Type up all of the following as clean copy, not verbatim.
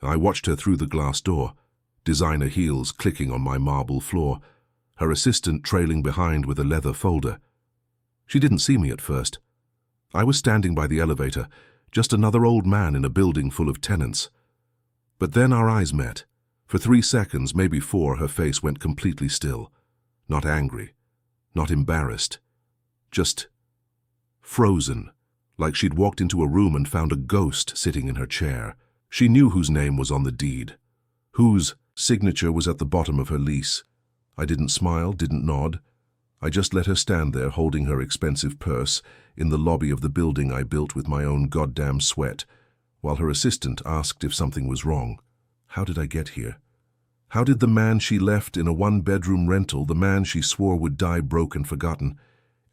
I watched her through the glass door, designer heels clicking on my marble floor, her assistant trailing behind with a leather folder. She didn't see me at first. I was standing by the elevator, just another old man in a building full of tenants. But then our eyes met. For 3 seconds, maybe 4, her face went completely still. Not angry, not embarrassed, just frozen, like she'd walked into a room and found a ghost sitting in her chair. She knew whose name was on the deed, whose signature was at the bottom of her lease. I didn't smile, didn't nod. I just let her stand there holding her expensive purse in the lobby of the building I built with my own goddamn sweat, while her assistant asked if something was wrong. How did I get here? How did the man she left in a 1-bedroom rental, the man she swore would die broke and forgotten,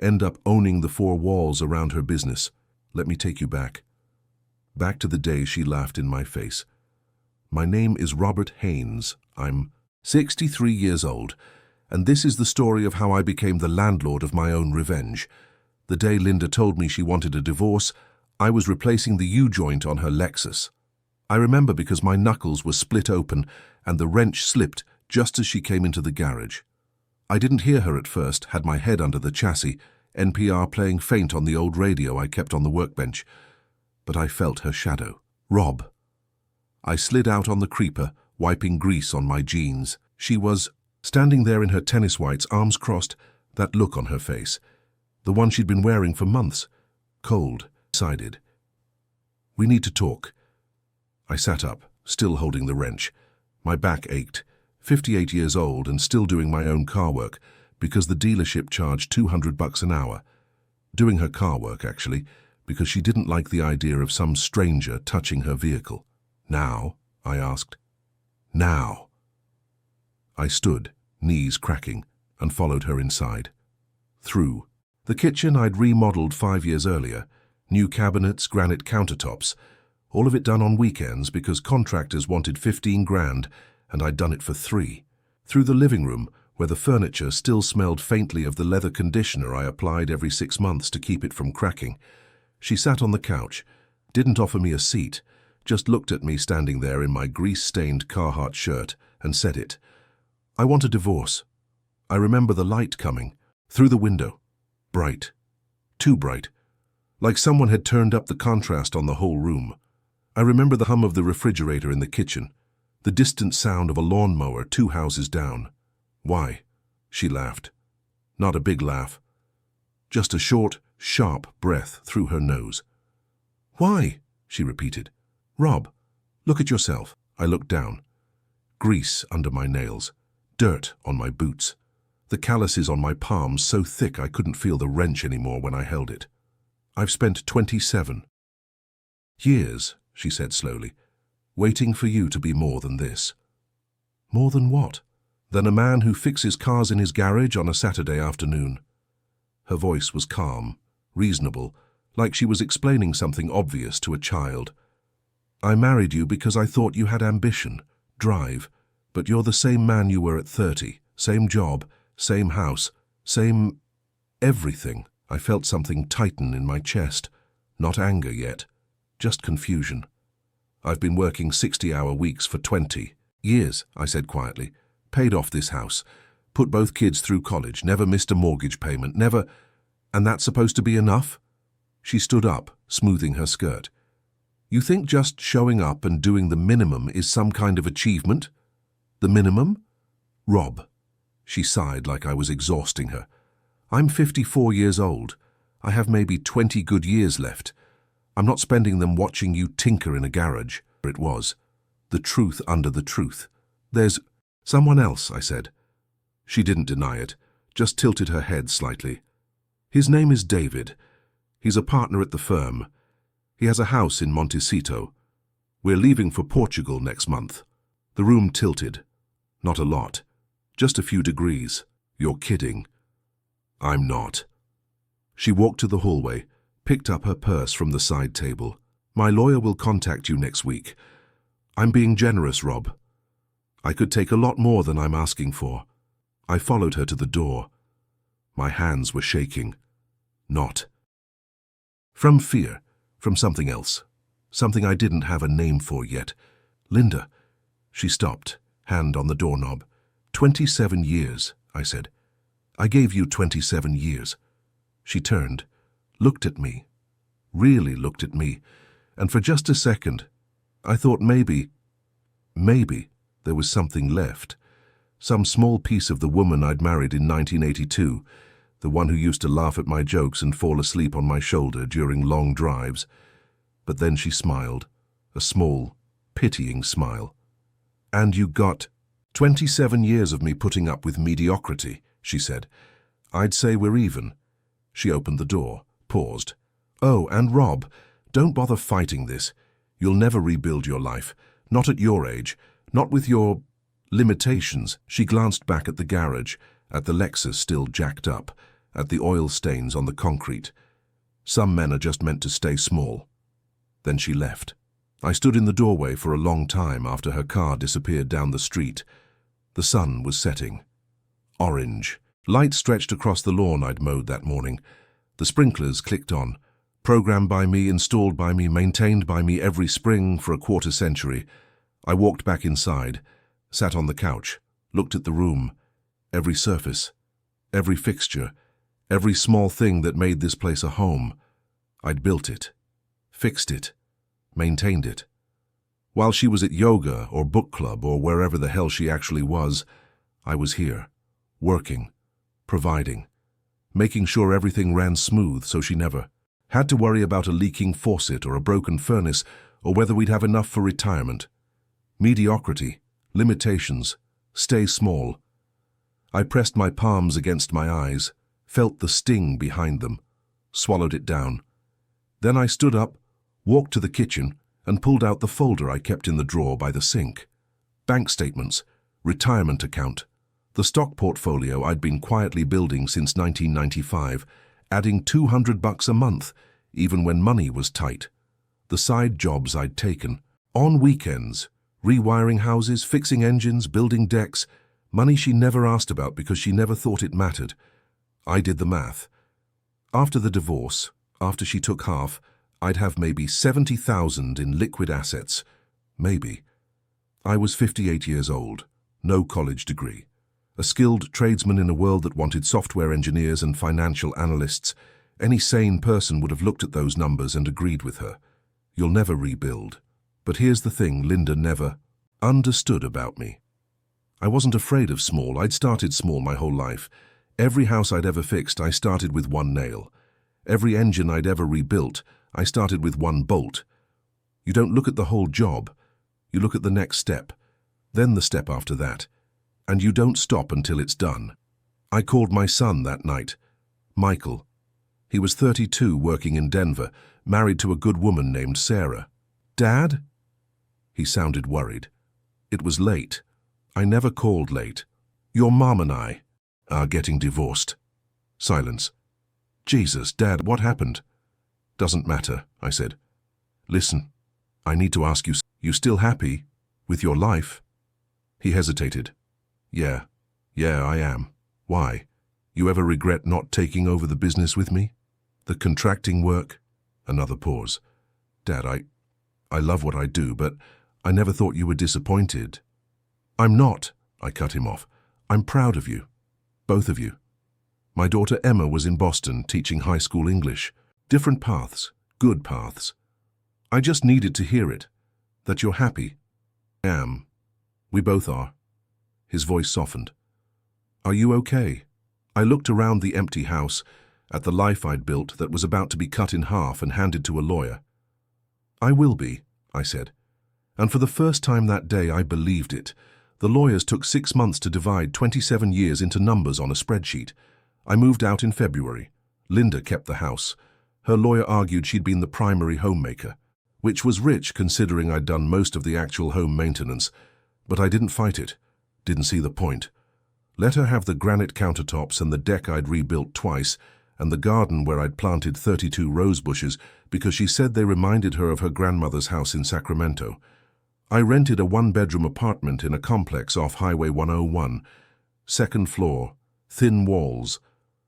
end up owning the 4 walls around her business? Let me take you back. Back to the day she laughed in my face. My name is Robert Haynes. I'm 63 years old, and this is the story of how I became the landlord of my own revenge. The day Linda told me she wanted a divorce, I was replacing the U-joint on her Lexus. I remember because my knuckles were split open and the wrench slipped just as she came into the garage. I didn't hear her at first, had my head under the chassis, NPR playing faint on the old radio I kept on the workbench. But I felt her shadow. Rob. I slid out on the creeper, wiping grease on my jeans. She was standing there in her tennis whites, arms crossed, that look on her face. The one she'd been wearing for months. Cold, decided. We need to talk. I sat up, still holding the wrench. My back ached. 58 years old and still doing my own car work because the dealership charged $200 an hour. Doing her car work, actually, because she didn't like the idea of some stranger touching her vehicle. Now? I asked. Now? I stood, knees cracking, and followed her inside. Through. The kitchen I'd remodeled 5 years earlier. New cabinets, granite countertops. All of it done on weekends because contractors wanted 15 grand and I'd done it for 3. Through the living room, where the furniture still smelled faintly of the leather conditioner I applied every 6 months to keep it from cracking. She sat on the couch, didn't offer me a seat, just looked at me standing there in my grease-stained Carhartt shirt and said it. I want a divorce. I remember the light coming, through the window. Bright. Too bright. Like someone had turned up the contrast on the whole room. I remember the hum of the refrigerator in the kitchen, the distant sound of a lawnmower 2 houses down. Why? She laughed. Not a big laugh. Just a short, sharp breath through her nose. Why? She repeated. Rob, look at yourself. I looked down. Grease under my nails. Dirt on my boots. The calluses on my palms so thick I couldn't feel the wrench anymore when I held it. I've spent 27 years, she said slowly, waiting for you to be more than this. More than what? Than a man who fixes cars in his garage on a Saturday afternoon. Her voice was calm, reasonable, like she was explaining something obvious to a child. I married you because I thought you had ambition, drive, but you're the same man you were at 30, same job, same house, same everything. I felt something tighten in my chest, not anger yet, just confusion. I've been working 60-hour weeks for 20 years, I said quietly, paid off this house, put both kids through college, never missed a mortgage payment, never, and that's supposed to be enough? She stood up, smoothing her skirt. You think just showing up and doing the minimum is some kind of achievement? The minimum? Rob. She sighed like I was exhausting her. I'm 54 years old. I have maybe 20 good years left. I'm not spending them watching you tinker in a garage. It was. The truth under the truth. There's someone else, I said. She didn't deny it, just tilted her head slightly. His name is David. He's a partner at the firm. He has a house in Montecito. We're leaving for Portugal next month. The room tilted. Not a lot. Just a few degrees. You're kidding. I'm not. She walked to the hallway, picked up her purse from the side table. My lawyer will contact you next week. I'm being generous, Rob. I could take a lot more than I'm asking for. I followed her to the door. My hands were shaking. Not. From fear, from something else. Something I didn't have a name for yet. Linda. She stopped, hand on the doorknob. 27 years, I said. I gave you 27 years. She turned, looked at me, really looked at me, and for just a second, I thought maybe there was something left. Some small piece of the woman I'd married in 1982, the one who used to laugh at my jokes and fall asleep on my shoulder during long drives. But then she smiled, a small, pitying smile. And you got 27 years of me putting up with mediocrity, she said. I'd say we're even. She opened the door, paused. Oh, and Rob, don't bother fighting this. You'll never rebuild your life. Not at your age. Not with your limitations. She glanced back at the garage, at the Lexus still jacked up, at the oil stains on the concrete. Some men are just meant to stay small. Then she left. I stood in the doorway for a long time after her car disappeared down the street. The sun was setting. Orange. Light stretched across the lawn I'd mowed that morning. The sprinklers clicked on. Programmed by me, installed by me, maintained by me every spring for a quarter century. I walked back inside, sat on the couch, looked at the room. Every surface, every fixture, every small thing that made this place a home. I'd built it, fixed it, maintained it. While she was at yoga or book club or wherever the hell she actually was, I was here, working, providing, making sure everything ran smooth so she never had to worry about a leaking faucet or a broken furnace or whether we'd have enough for retirement. Mediocrity, limitations, stay small. I pressed my palms against my eyes, felt the sting behind them, swallowed it down. Then I stood up, walked to the kitchen, and pulled out the folder I kept in the drawer by the sink. Bank statements, retirement account, the stock portfolio I'd been quietly building since 1995, adding $200 a month, even when money was tight. The side jobs I'd taken, on weekends, rewiring houses, fixing engines, building decks, money she never asked about because she never thought it mattered. I did the math. After the divorce, after she took half, I'd have maybe 70,000 in liquid assets. Maybe. I was 58 years old, no college degree. A skilled tradesman in a world that wanted software engineers and financial analysts. Any sane person would have looked at those numbers and agreed with her. You'll never rebuild. But here's the thing Linda never understood about me. I wasn't afraid of small. I'd started small my whole life. Every house I'd ever fixed, I started with one nail. Every engine I'd ever rebuilt, I started with one bolt. You don't look at the whole job. You look at the next step, then the step after that, and you don't stop until it's done. I called my son that night, Michael. He was 32, working in Denver, married to a good woman named Sarah. Dad? He sounded worried. It was late. I never called late. Your mom and I are getting divorced. Silence. Jesus, Dad, what happened? Doesn't matter, I said. Listen, I need to ask you, you still happy with your life? He hesitated. Yeah, I am. Why? You ever regret not taking over the business with me? The contracting work? Another pause. Dad, I love what I do, but I never thought you were disappointed. I'm not, I cut him off. I'm proud of you. Both of you. My daughter Emma was in Boston teaching high school English. Different paths, good paths. I just needed to hear it, that you're happy. I am. We both are. His voice softened. Are you okay? I looked around the empty house, at the life I'd built that was about to be cut in half and handed to a lawyer. I will be, I said. And for the first time that day I believed it. The lawyers took 6 months to divide 27 years into numbers on a spreadsheet. I moved out in February. Linda kept the house. Her lawyer argued she'd been the primary homemaker, which was rich considering I'd done most of the actual home maintenance. But I didn't fight it. Didn't see the point. Let her have the granite countertops and the deck I'd rebuilt twice, and the garden where I'd planted 32 rose bushes because she said they reminded her of her grandmother's house in Sacramento. I rented a one-bedroom apartment in a complex off Highway 101. Second floor, thin walls,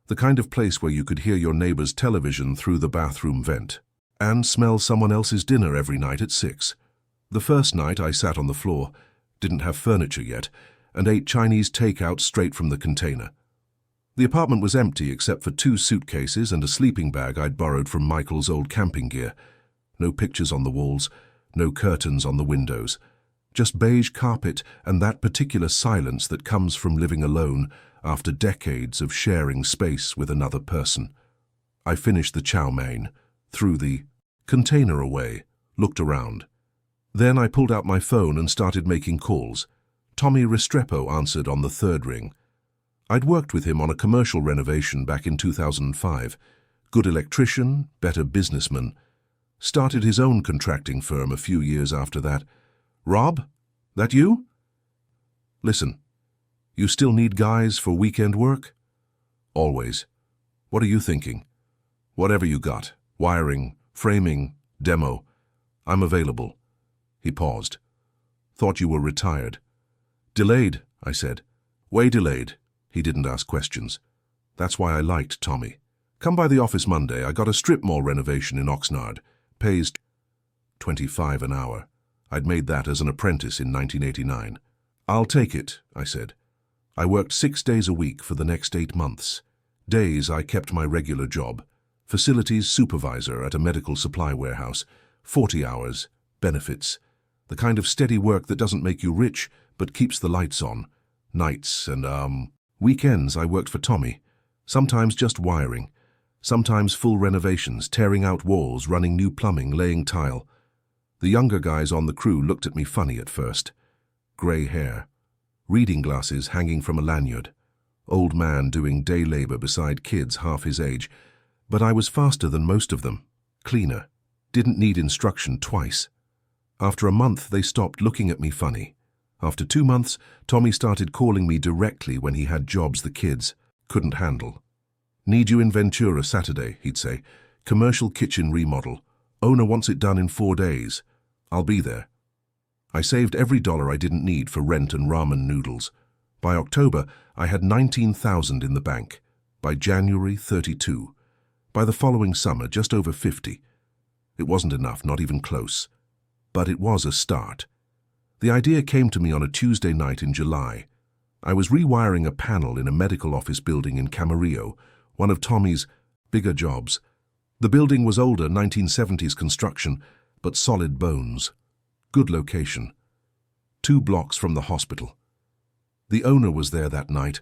the kind of place where you could hear your neighbor's television through the bathroom vent and smell someone else's dinner every night at 6. The first night I sat on the floor, didn't have furniture yet, and ate Chinese takeout straight from the container. The apartment was empty except for 2 suitcases and a sleeping bag I'd borrowed from Michael's old camping gear. No pictures on the walls, no curtains on the windows. Just beige carpet and that particular silence that comes from living alone after decades of sharing space with another person. I finished the chow mein, threw the container away, looked around. Then I pulled out my phone and started making calls. Tommy Restrepo answered on the 3rd ring. I'd worked with him on a commercial renovation back in 2005. Good electrician, better businessman. Started his own contracting firm a few years after that. Rob? That you? Listen, you still need guys for weekend work? Always. What are you thinking? Whatever you got. Wiring, framing, demo. I'm available. He paused. Thought you were retired. Delayed, I said. Way delayed. He didn't ask questions. That's why I liked Tommy. Come by the office Monday. I got a strip mall renovation in Oxnard. Pays $25 an hour. I'd made that as an apprentice in 1989. I'll take it, I said. I worked 6 days a week for the next 8 months. Days I kept my regular job. Facilities supervisor at a medical supply warehouse. 40 hours. Benefits. The kind of steady work that doesn't make you rich, but keeps the lights on. Nights and, weekends I worked for Tommy. Sometimes just wiring. Sometimes full renovations, tearing out walls, running new plumbing, laying tile. The younger guys on the crew looked at me funny at first. Grey hair. Reading glasses hanging from a lanyard. Old man doing day labor beside kids half his age. But I was faster than most of them. Cleaner. Didn't need instruction twice. After a month, they stopped looking at me funny. After 2 months, Tommy started calling me directly when he had jobs the kids couldn't handle. Need you in Ventura Saturday, he'd say. Commercial kitchen remodel. Owner wants it done in 4 days. I'll be there. I saved every dollar I didn't need for rent and ramen noodles. By October, I had $19,000 in the bank. By January, 32. By the following summer, just over 50. It wasn't enough, not even close. But it was a start. The idea came to me on a Tuesday night in July. I was rewiring a panel in a medical office building in Camarillo, one of Tommy's bigger jobs. The building was older, 1970s construction, but solid bones. Good location. 2 blocks from the hospital. The owner was there that night,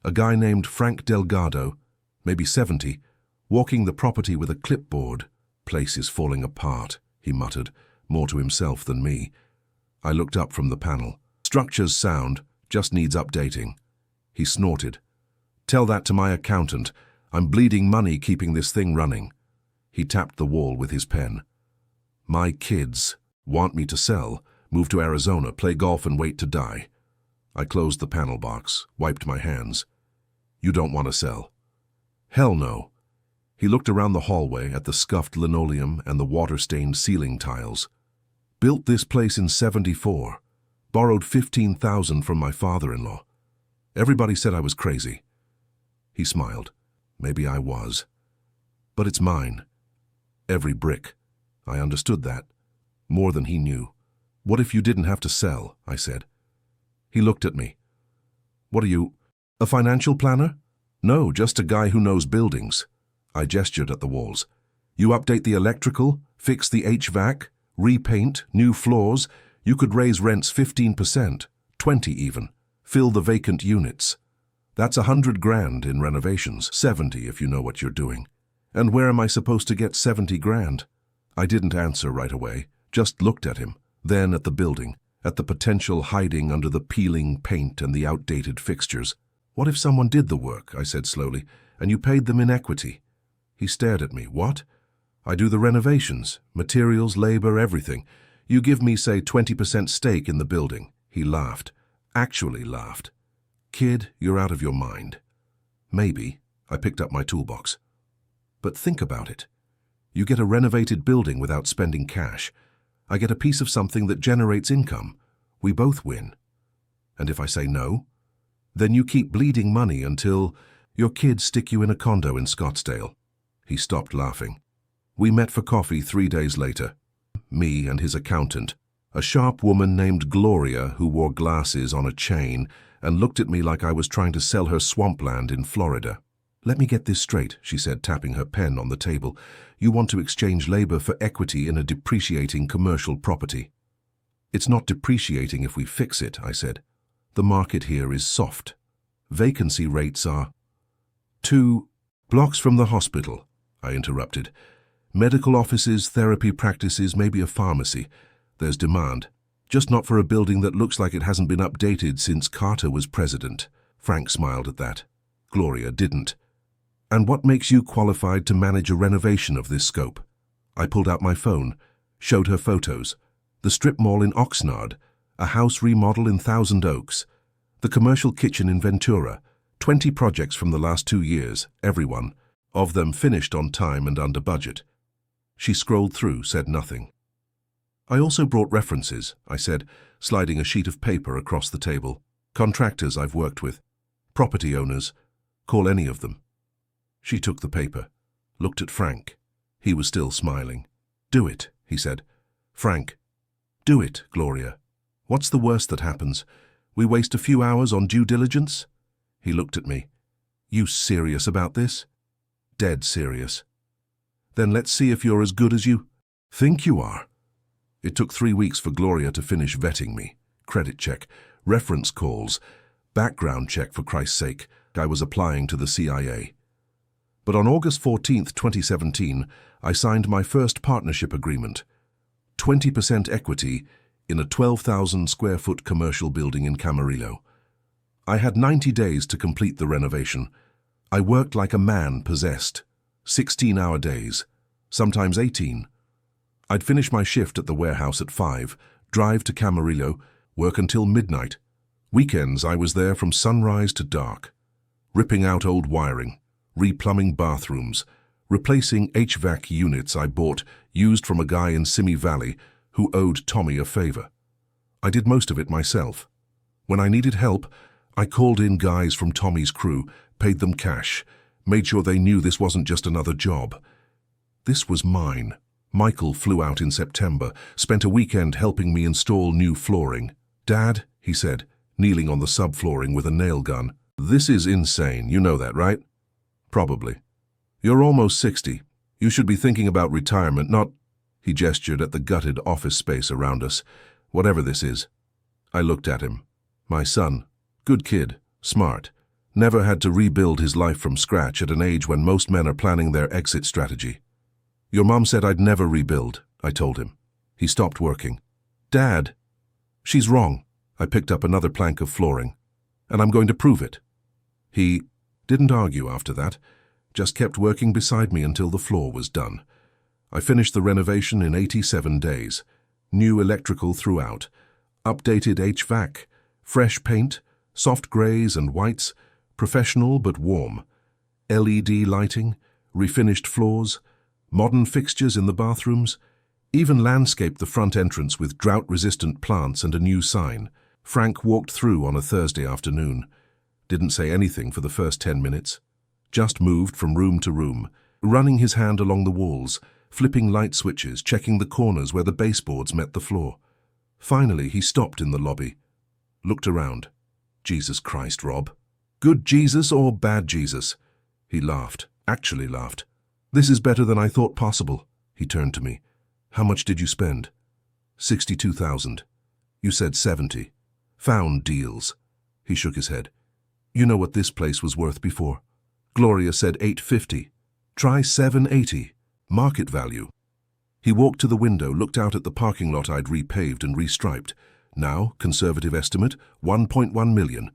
a guy named Frank Delgado, maybe 70, walking the property with a clipboard. Place is falling apart, he muttered, more to himself than me. I looked up from the panel. Structure's sound, just needs updating. He snorted. Tell that to my accountant. I'm bleeding money keeping this thing running. He tapped the wall with his pen. My kids want me to sell, move to Arizona, play golf and wait to die. I closed the panel box, wiped my hands. You don't want to sell? Hell no. He looked around the hallway at the scuffed linoleum and the water-stained ceiling tiles. Built this place in 74. Borrowed $15,000 from my father-in-law. Everybody said I was crazy. He smiled. Maybe I was. But it's mine. Every brick. I understood that. More than he knew. What if you didn't have to sell? I said. He looked at me. What are you, a financial planner? No, just a guy who knows buildings. I gestured at the walls. You update the electrical, fix the HVAC, repaint, new floors. You could raise rents 15%, 20 even. Fill the vacant units. That's $100,000 in renovations, 70 if you know what you're doing. And where am I supposed to get 70 grand? I didn't answer right away, just looked at him, then at the building, at the potential hiding under the peeling paint and the outdated fixtures. What if someone did the work, I said slowly, and you paid them in equity? He stared at me. What? I do the renovations, materials, labor, everything. You give me, say, 20% stake in the building. He laughed. Actually laughed. Kid, you're out of your mind. Maybe. I picked up my toolbox. But think about it. You get a renovated building without spending cash. I get a piece of something that generates income. We both win. And if I say no? Then you keep bleeding money until your kids stick you in a condo in Scottsdale. He stopped laughing. We met for coffee 3 days later. Me and his accountant. A sharp woman named Gloria who wore glasses on a chain and looked at me like I was trying to sell her swampland in Florida. "Let me get this straight," she said, tapping her pen on the table. "You want to exchange labor for equity in a depreciating commercial property." "It's not depreciating if we fix it," I said. "The market here is soft. Vacancy rates are 2 blocks from the hospital," I interrupted. "Medical offices, therapy practices, maybe a pharmacy. There's demand. Just not for a building that looks like it hasn't been updated since Carter was president." Frank smiled at that. Gloria didn't. "And what makes you qualified to manage a renovation of this scope?" I pulled out my phone, showed her photos. The strip mall in Oxnard, a house remodel in Thousand Oaks, the commercial kitchen in Ventura, 20 projects from the last 2 years, every one of them finished on time and under budget. She scrolled through, said nothing. "I also brought references," I said, sliding a sheet of paper across the table. "Contractors I've worked with, property owners, call any of them." She took the paper, looked at Frank. He was still smiling. "Do it," he said. "Frank, do it, Gloria. What's the worst that happens? We waste a few hours on due diligence?" He looked at me. "You serious about this?" "Dead serious." "Then let's see if you're as good as you think you are." It took 3 weeks for Gloria to finish vetting me. Credit check, reference calls, background check, for Christ's sake. I was applying to the CIA. But on August 14th, 2017, I signed my first partnership agreement. 20% equity in a 12,000 square foot commercial building in Camarillo. I had 90 days to complete the renovation. I worked like a man possessed. 16-hour days, sometimes 18. I'd finish my shift at the warehouse at 5, drive to Camarillo, work until midnight. Weekends I was there from sunrise to dark, ripping out old wiring, replumbing bathrooms, replacing HVAC units I bought used from a guy in Simi Valley who owed Tommy a favor. I did most of it myself. When I needed help, I called in guys from Tommy's crew, paid them cash, made sure they knew this wasn't just another job. This was mine. Michael flew out in September, spent a weekend helping me install new flooring. "Dad," he said, kneeling on the subflooring with a nail gun, "this is insane, you know that, right?" "Probably. You're almost 60. You should be thinking about retirement, not—" He gestured at the gutted office space around us. "Whatever this is." I looked at him. My son. Good kid. Smart. Never had to rebuild his life from scratch at an age when most men are planning their exit strategy. "Your mom said I'd never rebuild," I told him. He stopped working. "Dad." "She's wrong." I picked up another plank of flooring. "And I'm going to prove it." He didn't argue after that, just kept working beside me until the floor was done. I finished the renovation in 87 days. New electrical throughout, updated HVAC, fresh paint, soft grays and whites, professional but warm, LED lighting, refinished floors, modern fixtures in the bathrooms, even landscaped the front entrance with drought-resistant plants and a new sign. Frank walked through on a Thursday afternoon. Didn't say anything for the first 10 minutes. Just moved from room to room, running his hand along the walls, flipping light switches, checking the corners where the baseboards met the floor. Finally, he stopped in the lobby, looked around. "Jesus Christ, Rob. Good Jesus or bad Jesus?" He laughed, actually laughed. "This is better than I thought possible." He turned to me. "How much did you spend?" 62,000. "You said 70. Found deals." He shook his head. "You know what this place was worth before?" Gloria said 850. "Try 780. Market value." He walked to the window, looked out at the parking lot I'd repaved and restriped. Now, conservative estimate, 1.1 million.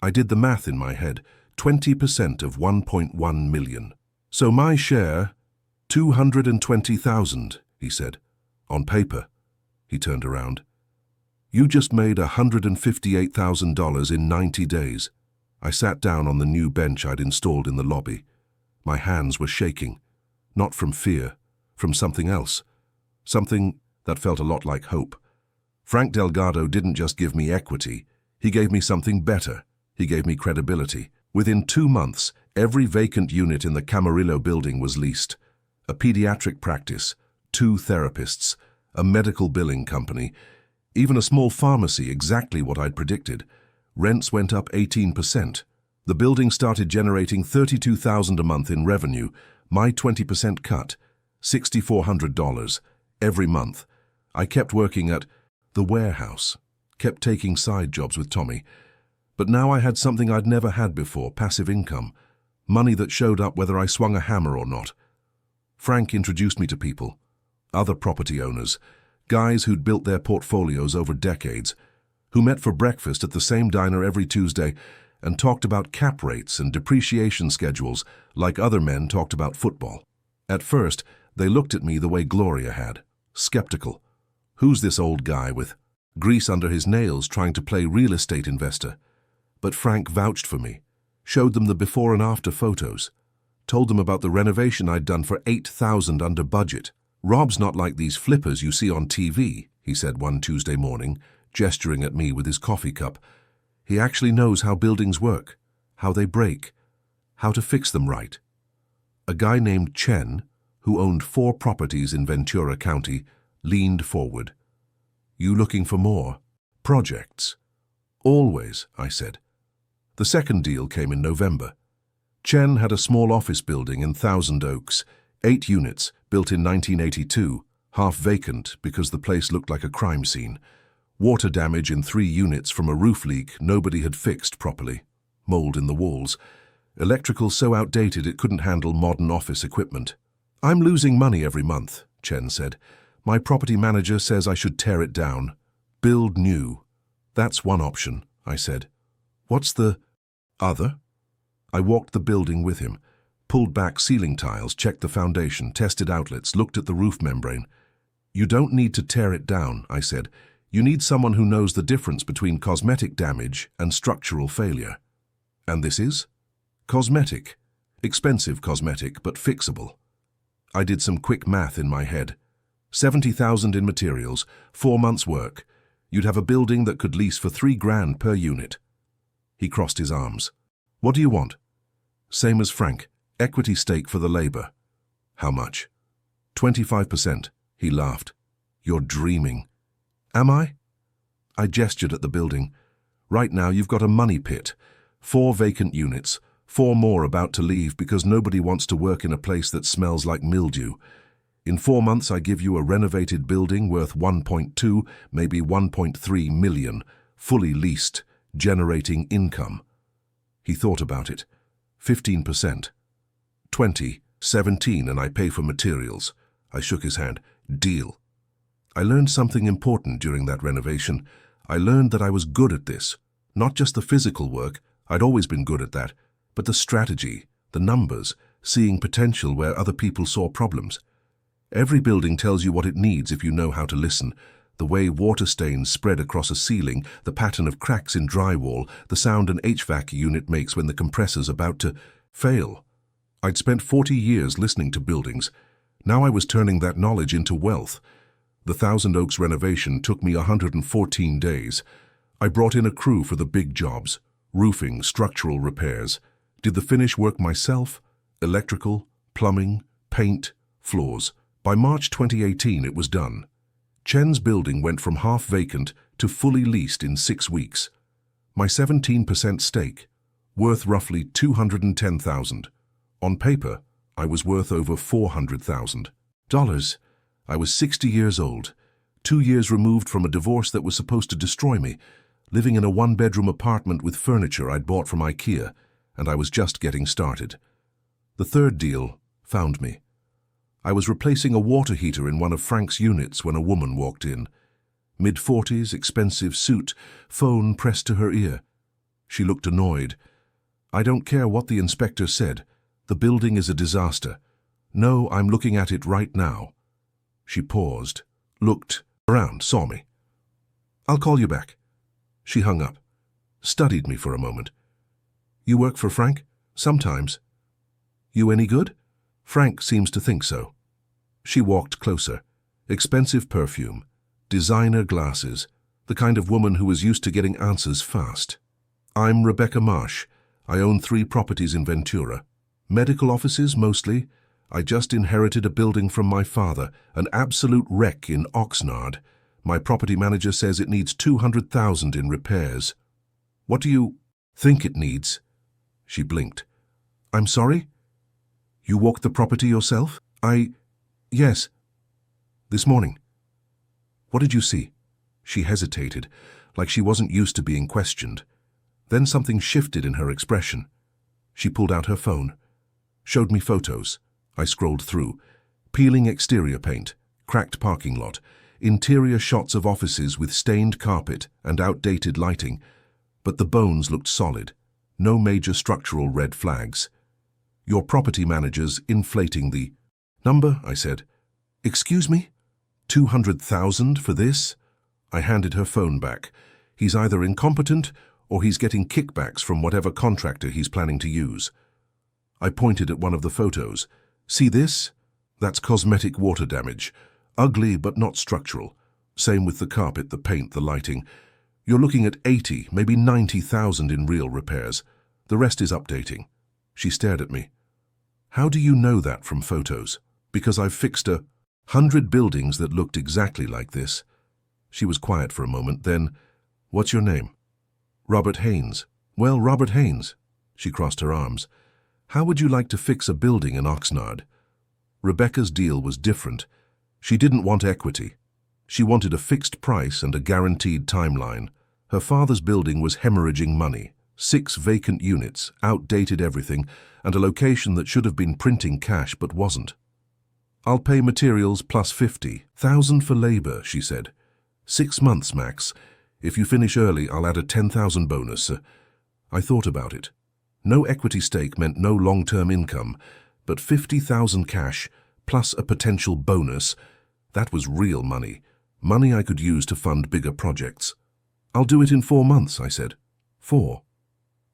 I did the math in my head. 20% of 1.1 million. "So my share, 220,000, he said. "On paper." He turned around. "You just made $158,000 in 90 days. I sat down on the new bench I'd installed in the lobby. My hands were shaking. Not from fear, from something else. Something that felt a lot like hope. Frank Delgado didn't just give me equity. He gave me something better. He gave me credibility. Within 2 months, every vacant unit in the Camarillo building was leased. A pediatric practice, 2 therapists, a medical billing company, even a small pharmacy, exactly what I'd predicted. Rents went up 18%. The building started generating $32,000 a month in revenue, my 20% cut, $6,400 every month. I kept working at the warehouse, kept taking side jobs with Tommy. But now I had something I'd never had before, passive income, money that showed up whether I swung a hammer or not. Frank introduced me to people, other property owners, guys who'd built their portfolios over decades, who met for breakfast at the same diner every Tuesday and talked about cap rates and depreciation schedules like other men talked about football. At first, they looked at me the way Gloria had, skeptical. Who's this old guy with grease under his nails trying to play real estate investor? But Frank vouched for me, showed them the before and after photos, told them about the renovation I'd done for $8,000 under budget. "Rob's not like these flippers you see on TV," he said one Tuesday morning, gesturing at me with his coffee cup. "He actually knows how buildings work, how they break, how to fix them right." A guy named Chen, who owned 4 properties in Ventura County, leaned forward. "You looking for more projects?" "Always," I said. The second deal came in November. Chen had a small office building in Thousand Oaks, 8 units, built in 1982, half vacant because the place looked like a crime scene. Water damage in 3 units from a roof leak nobody had fixed properly. Mold in the walls. Electrical so outdated it couldn't handle modern office equipment. "I'm losing money every month," Chen said. "My property manager says I should tear it down. Build new." "That's one option," I said. "What's the other?" I walked the building with him, pulled back ceiling tiles, checked the foundation, tested outlets, looked at the roof membrane. "You don't need to tear it down," I said. "You need someone who knows the difference between cosmetic damage and structural failure." "And this is?" "Cosmetic. Expensive cosmetic, but fixable." I did some quick math in my head. 70,000 in materials, 4 months' work. You'd have a building that could lease for $3,000 per unit. He crossed his arms. "What do you want?" "Same as Frank. Equity stake for the labor." "How much?" 25%. He laughed. "You're dreaming." "Am I?" I gestured at the building. "Right now you've got a money pit. 4 vacant units, 4 more about to leave because nobody wants to work in a place that smells like mildew. In 4 months I give you a renovated building worth 1.2, maybe 1.3 million, fully leased, generating income." He thought about it. 15%. 20, 17, and I pay for materials. I shook his hand. "Deal." I learned something important during that renovation. I learned that I was good at this. Not just the physical work, I'd always been good at that, but the strategy, the numbers, seeing potential where other people saw problems. Every building tells you what it needs if you know how to listen. The way water stains spread across a ceiling, the pattern of cracks in drywall, the sound an HVAC unit makes when the compressor's about to fail. I'd spent 40 years listening to buildings. Now I was turning that knowledge into wealth. The Thousand Oaks renovation took me 114 days. I brought in a crew for the big jobs, roofing, structural repairs. Did the finish work myself, electrical, plumbing, paint, floors. By March 2018 it was done. Chen's building went from half vacant to fully leased in 6 weeks. My 17% stake, worth roughly $210,000. On paper, I was worth over $400,000. I was 60 years old, 2 years removed from a divorce that was supposed to destroy me, living in a 1-bedroom apartment with furniture I'd bought from IKEA, and I was just getting started. The third deal found me. I was replacing a water heater in one of Frank's units when a woman walked in. Mid-40s, expensive suit, phone pressed to her ear. She looked annoyed. "I don't care what the inspector said. The building is a disaster. No, I'm looking at it right now." She paused, looked around, saw me. "I'll call you back." She hung up, studied me for a moment. "You work for Frank?" "Sometimes." "You any good?" "Frank seems to think so." She walked closer. Expensive perfume, designer glasses, the kind of woman who was used to getting answers fast. "I'm Rebecca Marsh. I own 3 properties in Ventura. Medical offices, mostly. I just inherited a building from my father, an absolute wreck in Oxnard. My property manager says it needs $200,000 in repairs. What do you think it needs? She blinked. I'm sorry? You walked the property yourself? Yes. This morning. What did you see? She hesitated, like she wasn't used to being questioned. Then something shifted in her expression. She pulled out her phone, showed me photos. I scrolled through. Peeling exterior paint, cracked parking lot, interior shots of offices with stained carpet and outdated lighting. But the bones looked solid. No major structural red flags. Your property manager's inflating the number, I said. Excuse me? 200,000 for this? I handed her phone back. He's either incompetent or he's getting kickbacks from whatever contractor he's planning to use. I pointed at one of the photos. See this? That's cosmetic water damage. Ugly but not structural. Same with the carpet, the paint, the lighting. You're looking at 80, maybe 90,000 in real repairs. The rest is updating. She stared at me. How do you know that from photos? Because I've fixed 100 buildings that looked exactly like this. She was quiet for a moment, then, what's your name? Robert Haynes. Well, Robert Haynes. She crossed her arms. How would you like to fix a building in Oxnard? Rebecca's deal was different. She didn't want equity. She wanted a fixed price and a guaranteed timeline. Her father's building was hemorrhaging money. 6 vacant units, outdated everything, and a location that should have been printing cash but wasn't. I'll pay materials plus 50,000 for labor, she said. 6 months, max. If you finish early, I'll add a 10,000 bonus. I thought about it. No equity stake meant no long-term income, but 50,000 cash plus a potential bonus, that was real money. Money I could use to fund bigger projects. I'll do it in 4 months, I said. 4?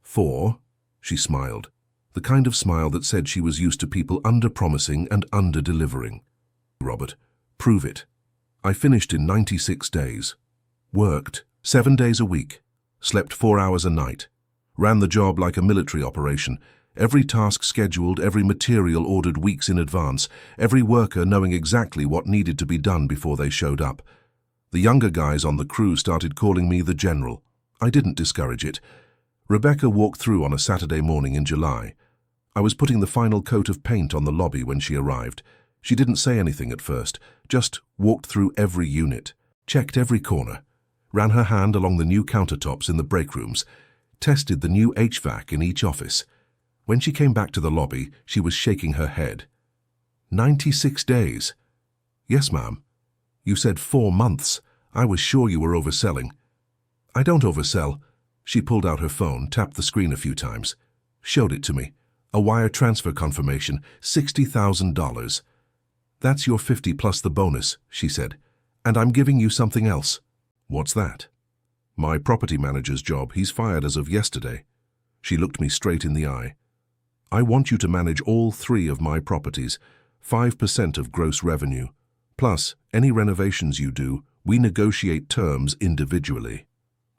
4? She smiled. The kind of smile that said she was used to people under-promising and under-delivering. Robert, prove it. I finished in 96 days. Worked 7 days a week. Slept 4 hours a night. Ran the job like a military operation. Every task scheduled, every material ordered weeks in advance, every worker knowing exactly what needed to be done before they showed up. The younger guys on the crew started calling me the General. I didn't discourage it. Rebecca walked through on a Saturday morning in July. I was putting the final coat of paint on the lobby when she arrived. She didn't say anything at first, just walked through every unit, checked every corner, ran her hand along the new countertops in the break rooms, tested the new HVAC in each office. When she came back to the lobby, she was shaking her head. 96 days. Yes, ma'am. You said 4 months. I was sure you were overselling. I don't oversell. She pulled out her phone, tapped the screen a few times, showed it to me. A wire transfer confirmation, $60,000. That's your 50 plus the bonus, she said. And I'm giving you something else. What's that? My property manager's job. He's fired as of yesterday. She looked me straight in the eye. I want you to manage all 3 of my properties, 5% of gross revenue. Plus, any renovations you do, we negotiate terms individually.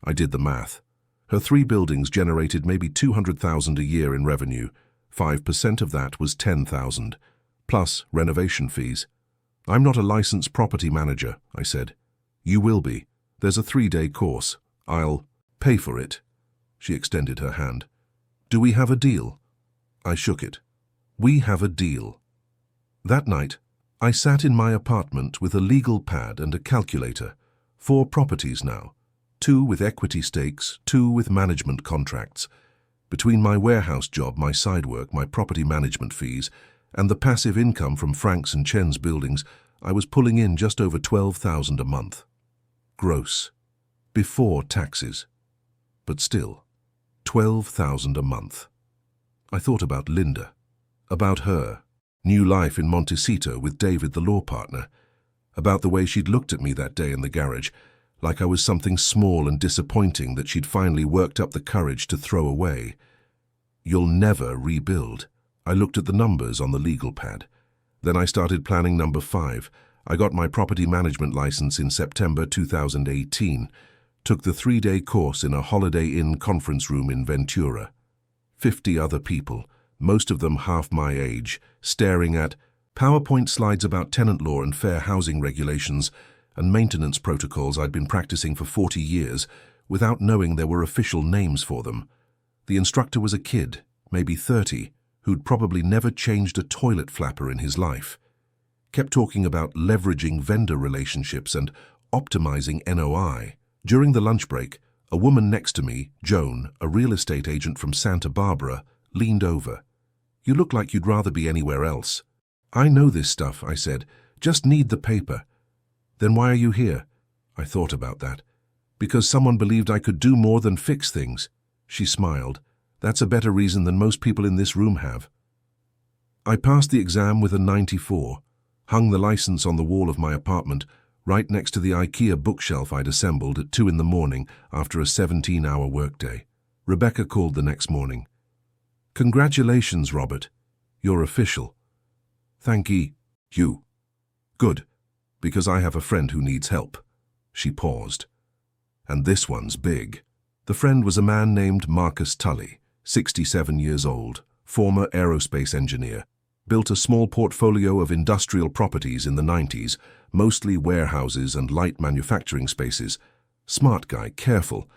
I did the math. Her 3 buildings generated maybe $200,000 a year in revenue. 5% of that was $10,000, plus renovation fees. I'm not a licensed property manager, I said. You will be. There's a 3-day course. I'll pay for it. She extended her hand. Do we have a deal? I shook it. We have a deal. That night, I sat in my apartment with a legal pad and a calculator. 4 properties now. 2 with equity stakes, 2 with management contracts. Between my warehouse job, my side work, my property management fees, and the passive income from Frank's and Chen's buildings, I was pulling in just over $12,000 a month. Gross. Before taxes. But still, $12,000 a month. I thought about Linda, about her, new life in Montecito with David, the law partner, about the way she'd looked at me that day in the garage, like I was something small and disappointing that she'd finally worked up the courage to throw away. You'll never rebuild. I looked at the numbers on the legal pad. Then I started planning number 5. I got my property management license in September 2018, took the 3-day course in a Holiday Inn conference room in Ventura. 50 other people, most of them half my age, staring at PowerPoint slides about tenant law and fair housing regulations and maintenance protocols I'd been practicing for 40 years without knowing there were official names for them. The instructor was a kid, maybe 30, who'd probably never changed a toilet flapper in his life. Kept talking about leveraging vendor relationships and optimizing NOI. During the lunch break, a woman next to me, Joan, a real estate agent from Santa Barbara, leaned over. "You look like you'd rather be anywhere else." "I know this stuff," I said. "Just need the paper." "Then why are you here?" I thought about that. "Because someone believed I could do more than fix things." She smiled. "That's a better reason than most people in this room have." I passed the exam with a 94, hung the license on the wall of my apartment, right next to the IKEA bookshelf I'd assembled at 2 in the morning after a 17-hour workday. Rebecca called the next morning. "Congratulations, Robert. You're official." "Thank you." "Good, because I have a friend who needs help." She paused. "And this one's big." The friend was a man named Marcus Tully, 67 years old, former aerospace engineer. Built a small portfolio of industrial properties in the 90s, mostly warehouses and light manufacturing spaces. Smart guy, careful,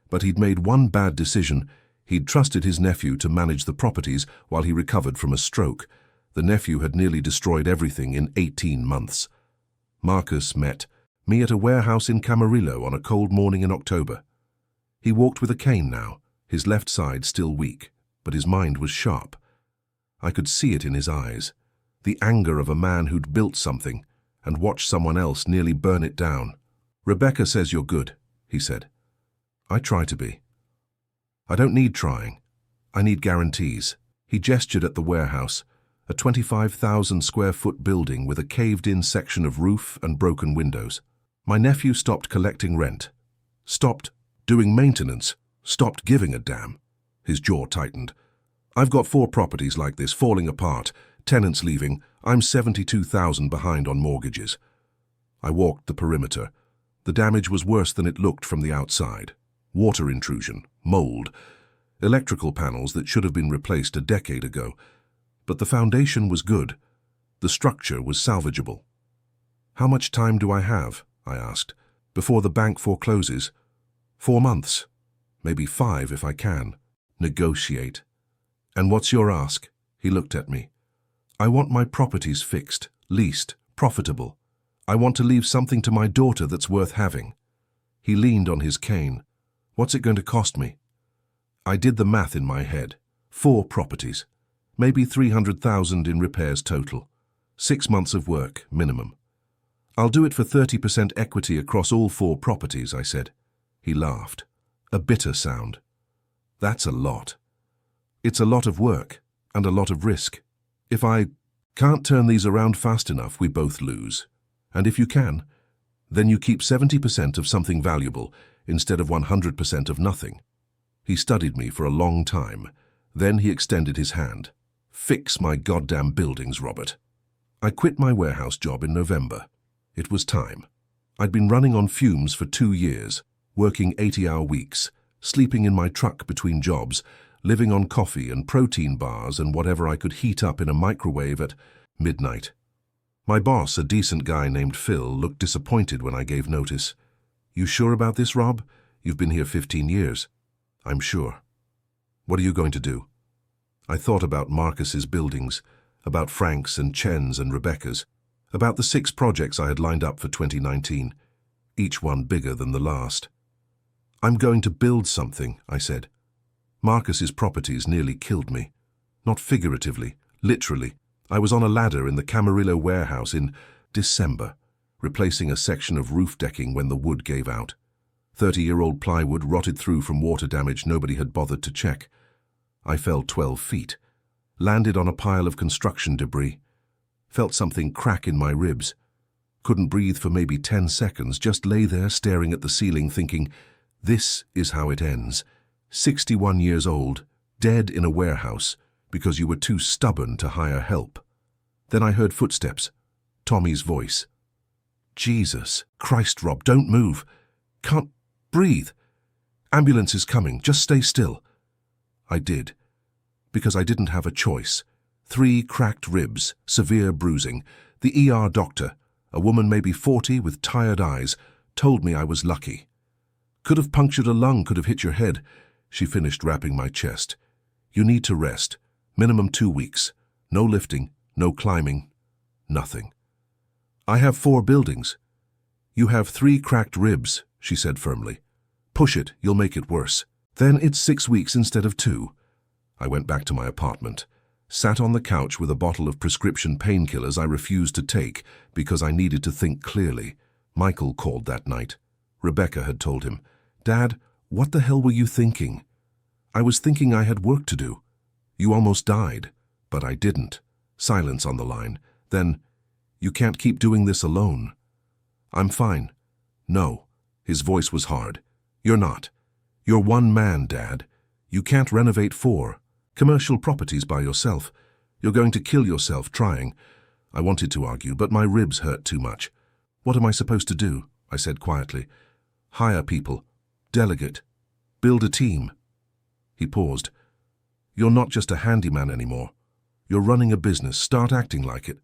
but he'd made one bad decision. He'd trusted his nephew to manage the properties while he recovered from a stroke. The nephew had nearly destroyed everything in 18 months. Marcus met me at a warehouse in Camarillo on a cold morning in October. He walked with a cane now, his left side still weak, but his mind was sharp. I could see it in his eyes, the anger of a man who'd built something and watched someone else nearly burn it down. "Rebecca says you're good," he said. "I try to be." "I don't need trying. I need guarantees." He gestured at the warehouse, a 25,000 square foot building with a caved-in section of roof and broken windows. "My nephew stopped collecting rent, stopped doing maintenance, stopped giving a damn." His jaw tightened. "I've got 4 properties like this falling apart, tenants leaving. I'm 72,000 behind on mortgages." I walked the perimeter. The damage was worse than it looked from the outside. Water intrusion, mold, electrical panels that should have been replaced a decade ago. But the foundation was good. The structure was salvageable. "How much time do I have?" I asked. "Before the bank forecloses?" 4 months. Maybe 5 if I can. Negotiate. "And what's your ask?" He looked at me. "I want my properties fixed, leased, profitable. I want to leave something to my daughter that's worth having." He leaned on his cane. "What's it going to cost me?" I did the math in my head. 4 properties. Maybe 300,000 in repairs total. 6 months of work, minimum. "I'll do it for 30% equity across all 4 properties," I said. He laughed. A bitter sound. "That's a lot." "It's a lot of work and a lot of risk. If I can't turn these around fast enough, we both lose. And if you can, then you keep 70% of something valuable instead of 100% of nothing." He studied me for a long time. Then he extended his hand. "Fix my goddamn buildings, Robert." I quit my warehouse job in November. It was time. I'd been running on fumes for 2 years, working 80-hour weeks, sleeping in my truck between jobs, living on coffee and protein bars and whatever I could heat up in a microwave at midnight. My boss, a decent guy named Phil, looked disappointed when I gave notice. "You sure about this, Rob? You've been here 15 years. "I'm sure." "What are you going to do?" I thought about Marcus's buildings, about Frank's and Chen's and Rebecca's, about the 6 projects I had lined up for 2019, each one bigger than the last. "I'm going to build something," I said. Marcus's properties nearly killed me. Not figuratively, literally. I was on a ladder in the Camarillo warehouse in December, replacing a section of roof decking when the wood gave out. 30-year-old plywood rotted through from water damage nobody had bothered to check. I fell 12 feet, landed on a pile of construction debris, felt something crack in my ribs. Couldn't breathe for maybe 10 seconds, just lay there staring at the ceiling thinking, this is how it ends. 61 years old, dead in a warehouse because you were too stubborn to hire help. Then I heard footsteps, Tommy's voice. "Jesus Christ, Rob, don't move. Can't breathe. Ambulance is coming, just stay still." I did. Because I didn't have a choice. 3 cracked ribs, severe bruising. The ER doctor, a woman maybe 40 with tired eyes, told me I was lucky. Could have punctured a lung, could have hit your head. She finished wrapping my chest. You need to rest. Minimum 2 weeks. No lifting, no climbing, nothing. I have 4 buildings. You have 3 cracked ribs, she said firmly. Push it, you'll make it worse. Then it's 6 weeks instead of 2. I went back to my apartment, sat on the couch with a bottle of prescription painkillers I refused to take because I needed to think clearly. Michael called that night. Rebecca had told him, "Dad, what the hell were you thinking?" I was thinking I had work to do. You almost died, but I didn't. Silence on the line. Then, you can't keep doing this alone. I'm fine. No. His voice was hard. You're not. You're one man, Dad. You can't renovate 4 commercial properties by yourself. You're going to kill yourself trying. I wanted to argue, but my ribs hurt too much. What am I supposed to do? I said quietly. Hire people. Delegate. Build a team. He paused. You're not just a handyman anymore. You're running a business. Start acting like it.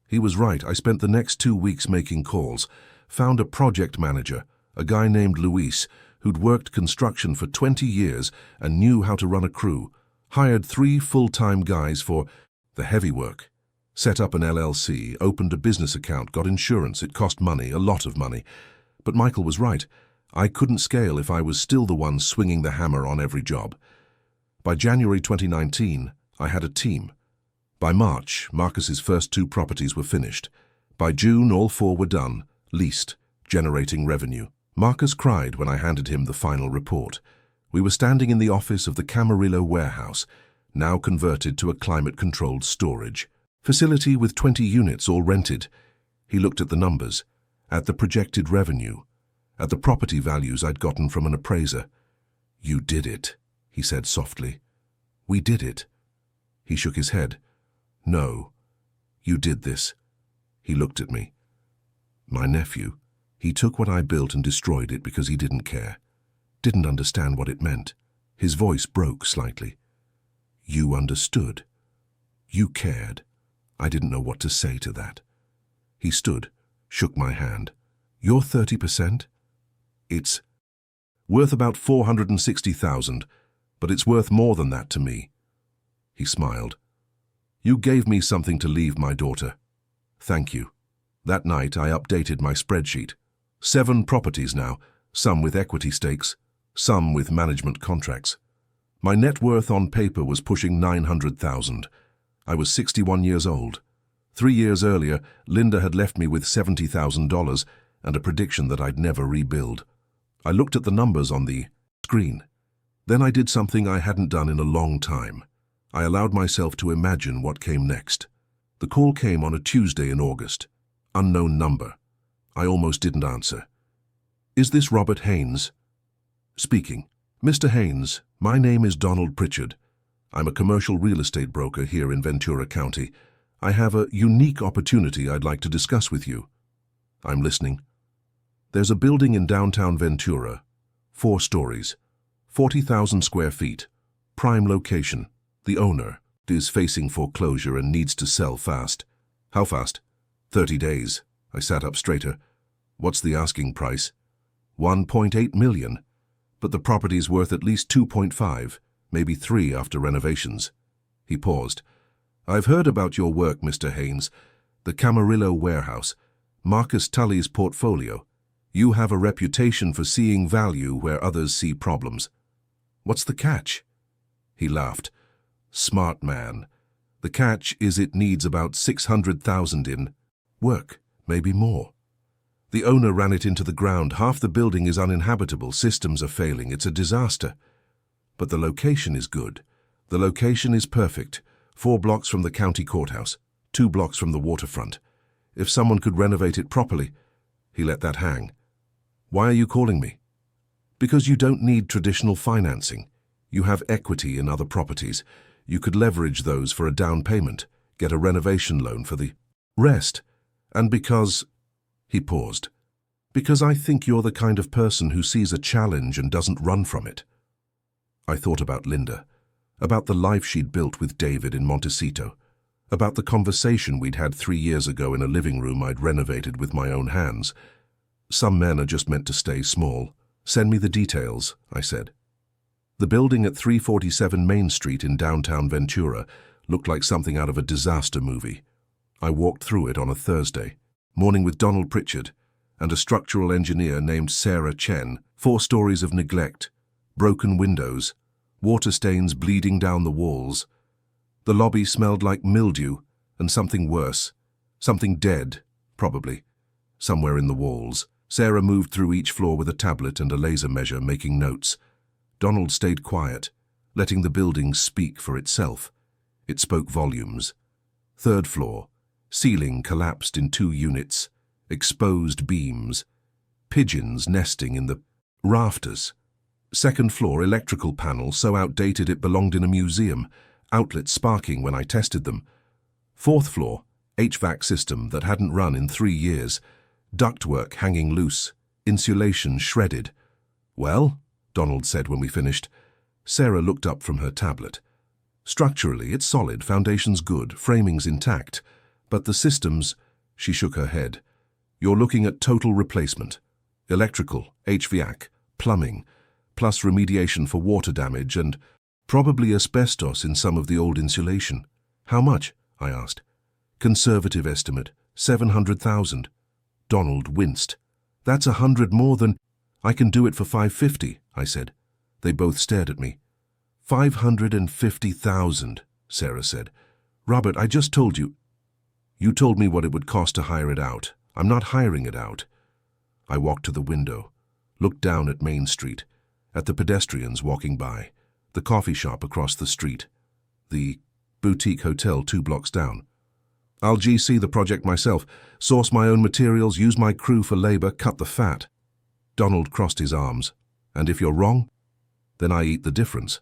He was right. I spent the next 2 weeks making calls. Found a project manager, a guy named Luis, who'd worked construction for 20 years and knew how to run a crew. Hired 3 full-time guys for the heavy work. Set up an LLC, opened a business account, got insurance. It cost money, a lot of money. But Michael was right. I couldn't scale if I was still the one swinging the hammer on every job. By January 2019, I had a team. By March, Marcus's first 2 properties were finished. By June, all 4 were done, leased, generating revenue. Marcus cried when I handed him the final report. We were standing in the office of the Camarillo warehouse, now converted to a climate-controlled storage facility with 20 units all rented. He looked at the numbers, at the projected revenue, at the property values I'd gotten from an appraiser. You did it, he said softly. We did it. He shook his head. No, you did this. He looked at me. My nephew, he took what I built and destroyed it because he didn't care. Didn't understand what it meant. His voice broke slightly. You understood. You cared. I didn't know what to say to that. He stood, shook my hand. Your 30%? It's worth about 460,000, but it's worth more than that to me. He smiled. You gave me something to leave my daughter. Thank you. That night I updated my spreadsheet. 7 properties now, some with equity stakes, some with management contracts. My net worth on paper was pushing 900,000. I was 61 years old. 3 years earlier, Linda had left me with $70,000 and a prediction that I'd never rebuild. I looked at the numbers on the screen. Then I did something I hadn't done in a long time. I allowed myself to imagine what came next. The call came on a Tuesday in August. Unknown number. I almost didn't answer. Is this Robert Haynes? Speaking. Mr. Haynes, my name is Donald Pritchard. I'm a commercial real estate broker here in Ventura County. I have a unique opportunity I'd like to discuss with you. I'm listening. There's a building in downtown Ventura, 4 stories, 40,000 square feet, prime location. The owner is facing foreclosure and needs to sell fast. How fast? 30 days. I sat up straighter. What's the asking price? 1.8 million. But the property's worth at least 2.5, maybe 3 after renovations. He paused. I've heard about your work, Mr. Haynes. The Camarillo warehouse. Marcus Tully's portfolio. You have a reputation for seeing value where others see problems. What's the catch? He laughed. Smart man. The catch is it needs about 600,000 in work, maybe more. The owner ran it into the ground. Half the building is uninhabitable. Systems are failing. It's a disaster. But the location is good. The location is perfect. 4 blocks from the county courthouse, 2 blocks from the waterfront. If someone could renovate it properly. He let that hang. Why are you calling me? Because you don't need traditional financing. You have equity in other properties. You could leverage those for a down payment, get a renovation loan for the rest. And because... He paused. Because I think you're the kind of person who sees a challenge and doesn't run from it. I thought about Linda. about the life she'd built with David in Montecito, about the conversation we'd had 3 years ago in a living room I'd renovated with my own hands. Some men are just meant to stay small. Send me the details, I said. The building at 347 Main Street in downtown Ventura looked like something out of a disaster movie. I walked through it on a Thursday, morning with Donald Pritchard, and a structural engineer named Sarah Chen. 4 stories of neglect, broken windows, water stains bleeding down the walls. The lobby smelled like mildew and something worse, something dead, probably, somewhere in the walls. Sarah moved through each floor with a tablet and a laser measure, making notes. Donald stayed quiet, letting the building speak for itself. It spoke volumes. 3rd floor, ceiling collapsed in 2 units, exposed beams, pigeons nesting in the rafters. 2nd floor, electrical panel so outdated it belonged in a museum, outlets sparking when I tested them. 4th floor, HVAC system that hadn't run in 3 years, ductwork hanging loose, insulation shredded. Well, Donald said when we finished. Sarah looked up from her tablet. Structurally, it's solid, foundation's good, framing's intact. But the systems, she shook her head. You're looking at total replacement. Electrical, HVAC, plumbing, plus remediation for water damage and probably asbestos in some of the old insulation. How much? I asked. Conservative estimate, 700,000. Donald winced. That's 100 more than... I can do it for 550, I said. They both stared at me. 550,000, Sarah said. Robert, I just told you. You told me what it would cost to hire it out. I'm not hiring it out. I walked to the window, looked down at Main Street, at the pedestrians walking by, the coffee shop across the street, the boutique hotel 2 blocks down. I'll GC the project myself, source my own materials, use my crew for labor, cut the fat. Donald crossed his arms. And if you're wrong, then I eat the difference.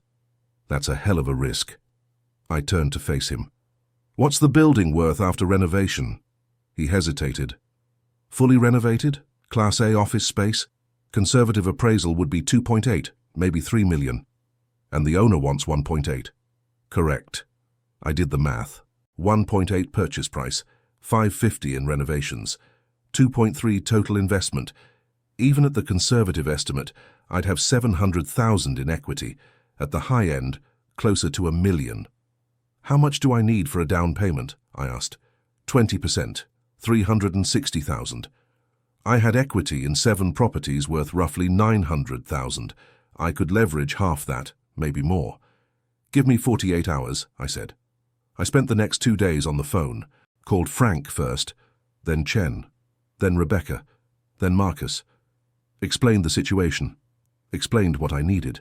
That's a hell of a risk. I turned to face him. What's the building worth after renovation? He hesitated. Fully renovated? Class A office space? Conservative appraisal would be 2.8, maybe 3 million. And the owner wants 1.8. Correct. I did the math. 1.8 purchase price, 550 in renovations, 2.3 total investment. Even at the conservative estimate, I'd have 700,000 in equity. At the high end, closer to 1 million. How much do I need for a down payment? I asked. 20%, 360,000. I had equity in 7 properties worth roughly 900,000. I could leverage half that, maybe more. Give me 48 hours, I said. I spent the next 2 days on the phone, called Frank first, then Chen, then Rebecca, then Marcus. Explained the situation, explained what I needed.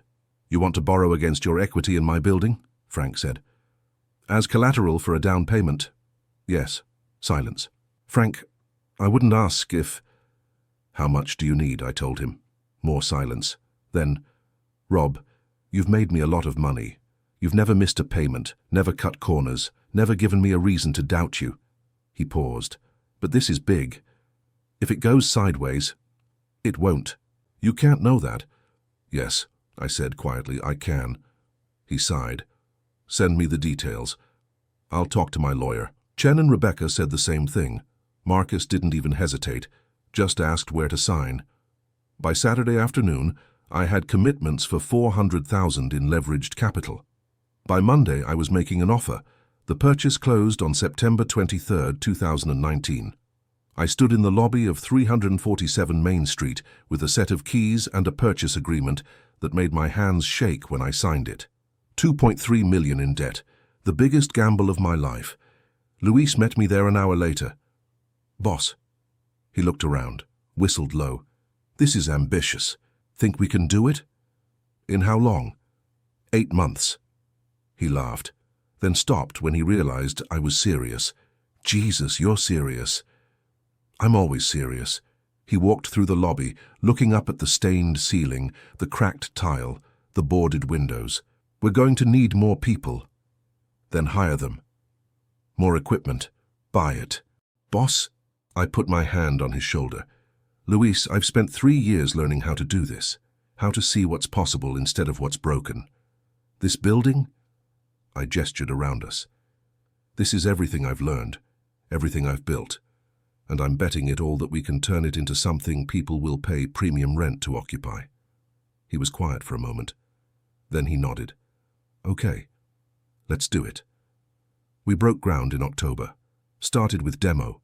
You want to borrow against your equity in my building? Frank said. As collateral for a down payment? Yes. Silence. Frank, I wouldn't ask if... How much do you need? I told him. More silence. Then, Rob, you've made me a lot of money. You've never missed a payment, never cut corners, never given me a reason to doubt you. He paused. But this is big. If it goes sideways, it won't. You can't know that. Yes, I said quietly, I can. He sighed. Send me the details. I'll talk to my lawyer. Chen and Rebecca said the same thing. Marcus didn't even hesitate, just asked where to sign. By Saturday afternoon, I had commitments for 400,000 in leveraged capital. By Monday, I was making an offer. The purchase closed on September 23, 2019. I stood in the lobby of 347 Main Street with a set of keys and a purchase agreement that made my hands shake when I signed it. 2.3 million in debt, the biggest gamble of my life. Luis met me there an hour later. Boss. He looked around, whistled low. This is ambitious. Think we can do it? In how long? 8 months. He laughed, then stopped when he realized I was serious. Jesus, you're serious. I'm always serious. He walked through the lobby, looking up at the stained ceiling, the cracked tile, the boarded windows. We're going to need more people. Then hire them. More equipment. Buy it. Boss? I put my hand on his shoulder. Luis, I've spent 3 years learning how to do this, how to see what's possible instead of what's broken. This building? I gestured around us. This is everything I've learned, everything I've built, and I'm betting it all that we can turn it into something people will pay premium rent to occupy. He was quiet for a moment. Then he nodded. Okay, let's do it. We broke ground in October, started with demo,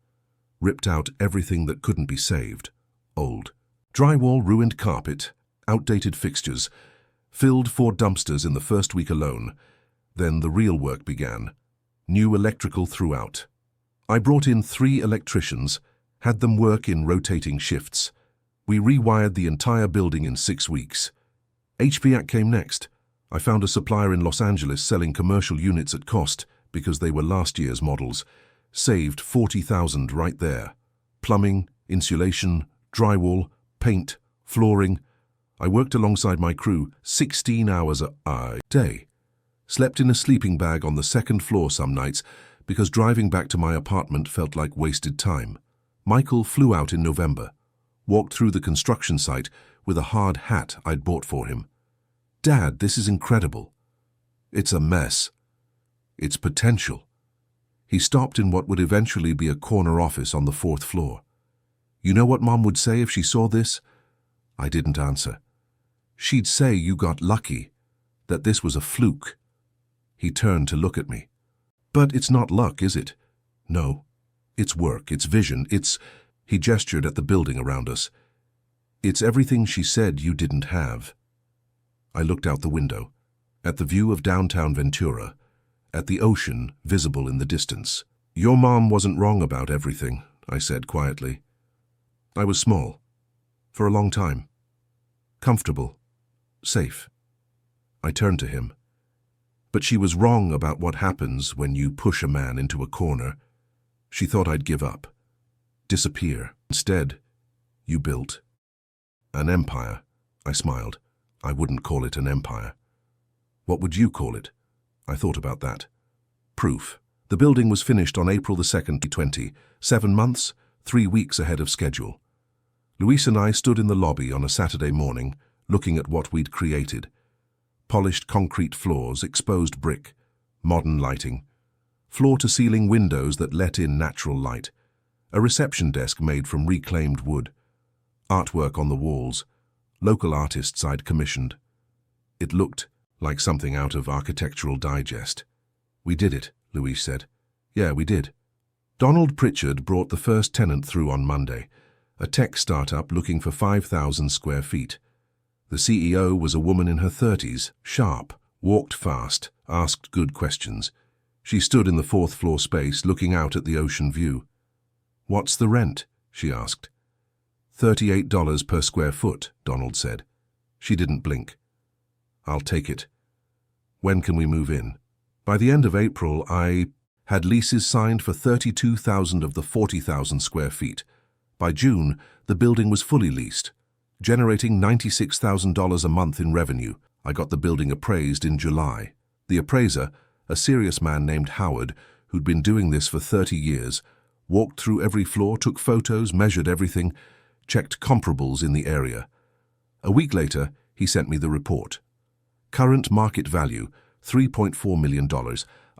ripped out everything that couldn't be saved, old. Drywall, ruined carpet, outdated fixtures, filled 4 dumpsters in the first week alone. Then the real work began. New electrical throughout. I brought in 3 electricians, had them work in rotating shifts. We rewired the entire building in 6 weeks. HVAC came next. I found a supplier in Los Angeles selling commercial units at cost because they were last year's models. Saved $40,000 right there. Plumbing, insulation, drywall, paint, flooring. I worked alongside my crew 16 hours a day. Slept in a sleeping bag on the 2nd floor some nights because driving back to my apartment felt like wasted time. Michael flew out in November. Walked through the construction site with a hard hat I'd bought for him. Dad, this is incredible. It's a mess. It's potential. He stopped in what would eventually be a corner office on the 4th floor. You know what Mom would say if she saw this? I didn't answer. She'd say you got lucky, that this was a fluke. He turned to look at me. But it's not luck, is it? No. It's work, it's vision, it's... He gestured at the building around us. It's everything she said you didn't have. I looked out the window, at the view of downtown Ventura, at the ocean visible in the distance. Your mom wasn't wrong about everything, I said quietly. I was small, for a long time. Comfortable, safe. I turned to him. But she was wrong about what happens when you push a man into a corner. She thought I'd give up, disappear. Instead, you built an empire. I smiled. I wouldn't call it an empire. What would you call it? I thought about that. Proof. The building was finished on April the 2nd, 2020, 7 months, 3 weeks ahead of schedule. Luis and I stood in the lobby on a Saturday morning, looking at what we'd created. Polished concrete floors, exposed brick, modern lighting, floor-to-ceiling windows that let in natural light, a reception desk made from reclaimed wood, artwork on the walls, local artists I'd commissioned. It looked like something out of Architectural Digest. We did it, Luis said. Yeah, we did. Donald Pritchard brought the first tenant through on Monday, a tech startup looking for 5,000 square feet. The CEO was a woman in her 30s, sharp, walked fast, asked good questions. She stood in the 4th floor space looking out at the ocean view. What's the rent? She asked. $38 per square foot, Donald said. She didn't blink. I'll take it. When can we move in? By the end of April, I had leases signed for 32,000 of the 40,000 square feet. By June, the building was fully leased, generating $96,000 a month in revenue. I got the building appraised in July. The appraiser, a serious man named Howard, who'd been doing this for 30 years, walked through every floor, took photos, measured everything, checked comparables in the area. A week later, he sent me the report. Current market value, $3.4 million.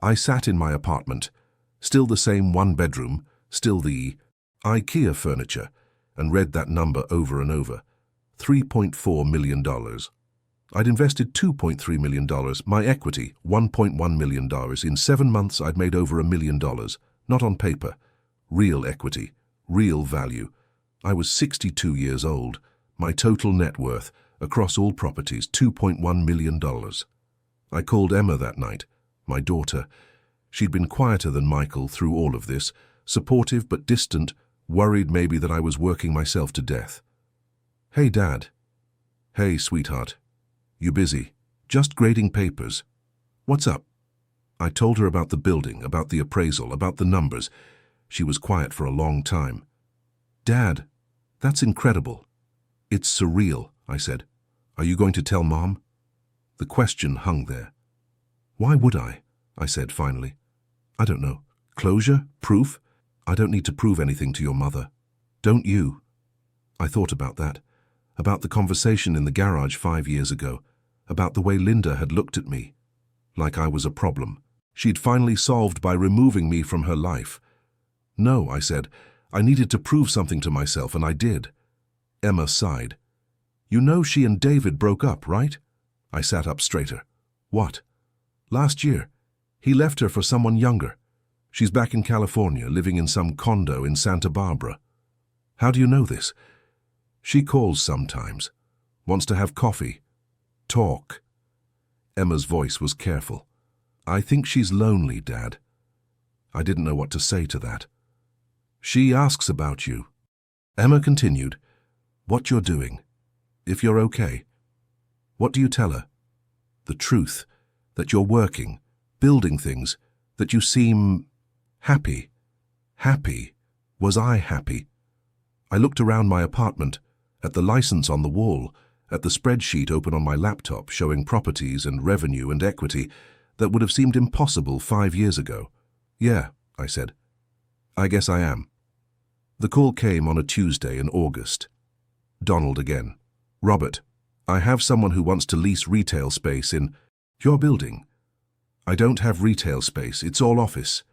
I sat in my apartment, still the same 1-bedroom, still the IKEA furniture, and read that number over and over. $3.4 million. I'd invested $2.3 million, my equity, $1.1 million. In 7 months, I'd made over $1 million. Not on paper. Real equity, real value. I was 62 years old. My total net worth, across all properties, $2.1 million. I called Emma that night, my daughter. She'd been quieter than Michael through all of this, supportive but distant, worried maybe that I was working myself to death. Hey, Dad. Hey, sweetheart. You busy? Just grading papers. What's up? I told her about the building, about the appraisal, about the numbers. She was quiet for a long time. Dad, that's incredible. It's surreal, I said. Are you going to tell Mom? The question hung there. Why would I said finally. I don't know. Closure? Proof? I don't need to prove anything to your mother. Don't you? I thought about that, about the conversation in the garage 5 years ago, about the way Linda had looked at me, like I was a problem. She'd finally solved by removing me from her life. No, I said. I needed to prove something to myself, and I did. Emma sighed. You know she and David broke up, right? I sat up straighter. What? Last year. He left her for someone younger. She's back in California, living in some condo in Santa Barbara. How do you know this? She calls sometimes. Wants to have coffee. Talk. Emma's voice was careful. I think she's lonely, Dad. I didn't know what to say to that. She asks about you. Emma continued. What you're doing. If you're okay. What do you tell her? The truth. That you're working, building things, that you seem happy. Happy. Was I happy? I looked around my apartment, at the license on the wall, at the spreadsheet open on my laptop showing properties and revenue and equity that would have seemed impossible 5 years ago. Yeah, I said. I guess I am. The call came on a Tuesday in August. Donald again. Robert, I have someone who wants to lease retail space in your building. I don't have retail space, it's all office.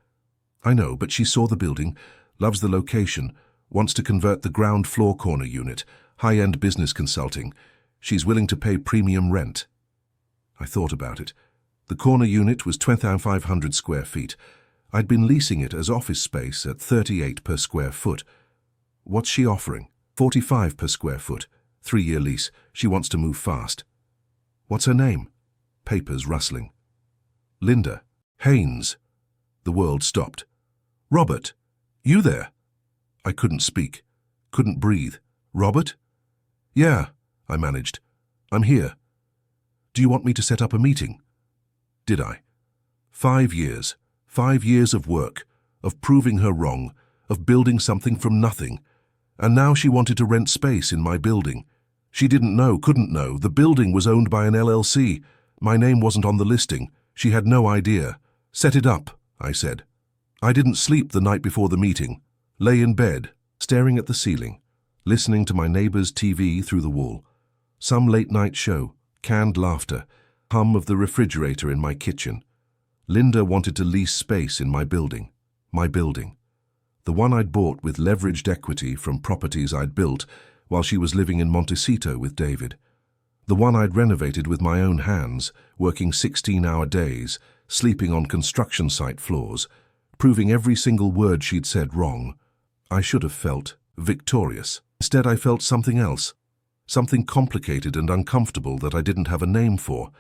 I know, but she saw the building, loves the location, wants to convert the ground floor corner unit, high-end business consulting. She's willing to pay premium rent. I thought about it. The corner unit was 2,500 square feet. I'd been leasing it as office space at 38 per square foot. What's she offering? 45 per square foot. 3-year lease. She wants to move fast. What's her name? Papers rustling. Linda. Haynes. The world stopped. Robert, you there? I couldn't speak. Couldn't breathe. Robert? Yeah, I managed. I'm here. Do you want me to set up a meeting? Did I? 5 years. 5 years of work, of proving her wrong, of building something from nothing. And now she wanted to rent space in my building. She didn't know, couldn't know. The building was owned by an LLC. My name wasn't on the listing. She had no idea. Set it up, I said. I didn't sleep the night before the meeting. Lay in bed, staring at the ceiling, listening to my neighbor's TV through the wall. Some late-night show, canned laughter, hum of the refrigerator in my kitchen. Linda wanted to lease space in my building. My building. The one I'd bought with leveraged equity from properties I'd built while she was living in Montecito with David. The one I'd renovated with my own hands, working 16-hour days, sleeping on construction site floors, proving every single word she'd said wrong. I should have felt victorious. Instead, I felt something else. Something complicated and uncomfortable that I didn't have a name for.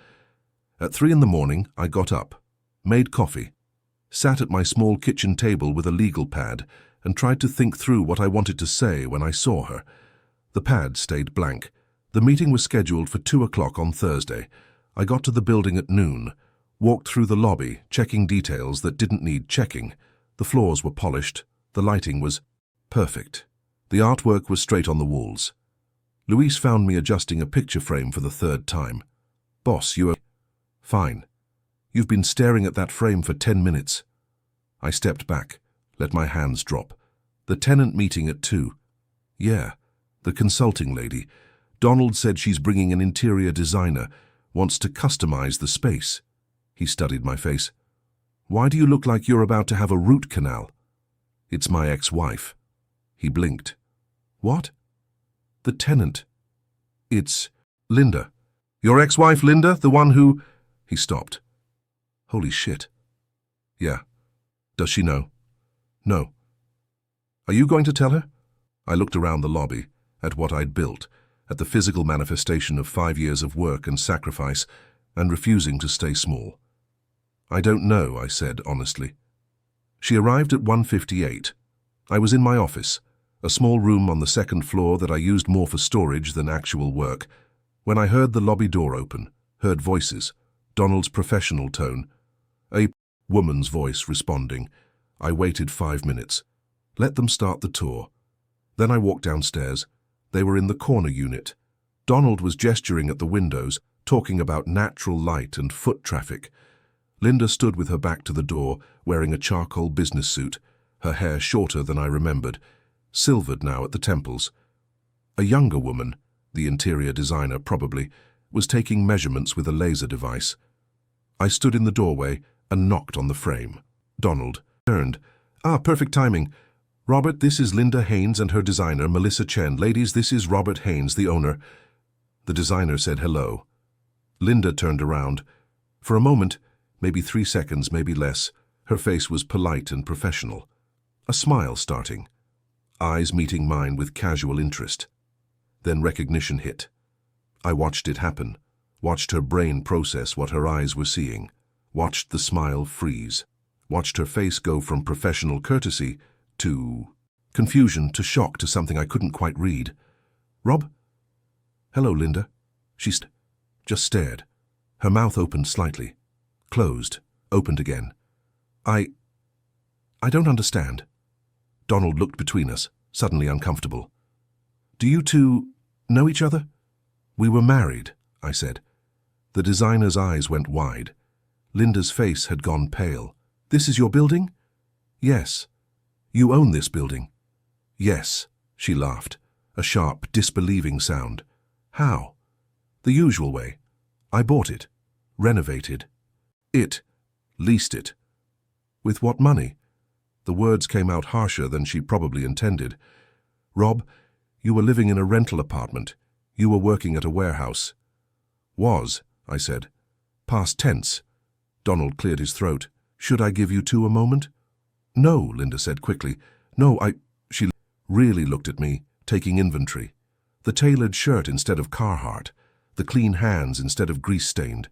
At 3 in the morning, I got up, made coffee, sat at my small kitchen table with a legal pad, and tried to think through what I wanted to say when I saw her. The pad stayed blank. The meeting was scheduled for 2 o'clock on Thursday. I got to the building at noon, walked through the lobby, checking details that didn't need checking. The floors were polished. The lighting was perfect. The artwork was straight on the walls. Louise found me adjusting a picture frame for the 3rd time. Boss, you are... Fine. You've been staring at that frame for 10 minutes. I stepped back, let my hands drop. The tenant meeting at 2. Yeah, the consulting lady. Donald said she's bringing an interior designer, wants to customize the space. He studied my face. Why do you look like you're about to have a root canal? It's my ex-wife. He blinked. What? The tenant. It's Linda. Your ex-wife, Linda? The one who... He stopped. Holy shit. Yeah. Does she know? No. Are you going to tell her? I looked around the lobby, at what I'd built, at the physical manifestation of 5 years of work and sacrifice, and refusing to stay small. I don't know, I said honestly. She arrived at 1:58. I was in my office, a small room on the 2nd floor that I used more for storage than actual work, when I heard the lobby door open, heard voices, Donald's professional tone, a woman's voice responding. I waited 5 minutes. Let them start the tour. Then I walked downstairs. They were in the corner unit. Donald was gesturing at the windows, talking about natural light and foot traffic. Linda stood with her back to the door, wearing a charcoal business suit, her hair shorter than I remembered, silvered now at the temples. A younger woman, the interior designer probably, was taking measurements with a laser device. I stood in the doorway, and knocked on the frame. Donald turned. Perfect timing. Robert, this is Linda Haynes and her designer, Melissa Chen. Ladies, this is Robert Haynes, the owner. The designer said hello. Linda turned around. For a moment, maybe 3 seconds, maybe less, her face was polite and professional. A smile starting. Eyes meeting mine with casual interest. Then recognition hit. I watched it happen, watched her brain process what her eyes were seeing, watched the smile freeze, watched her face go from professional courtesy to confusion to shock to something I couldn't quite read. Rob? Hello, Linda. She just stared. Her mouth opened slightly, closed, opened again. I don't understand. Donald looked between us, suddenly uncomfortable. Do you two know each other? We were married, I said. The designer's eyes went wide. Linda's face had gone pale. This is your building? Yes. You own this building? Yes, she laughed, a sharp, disbelieving sound. How? The usual way. I bought it, renovated. Leased it. With what money? The words came out harsher than she probably intended. Rob, you were living in a rental apartment. You were working at a warehouse. Was, I said. Past tense. Donald cleared his throat. Should I give you two a moment? No, Linda said quickly. No, She really looked at me, taking inventory. The tailored shirt instead of Carhartt. The clean hands instead of grease-stained.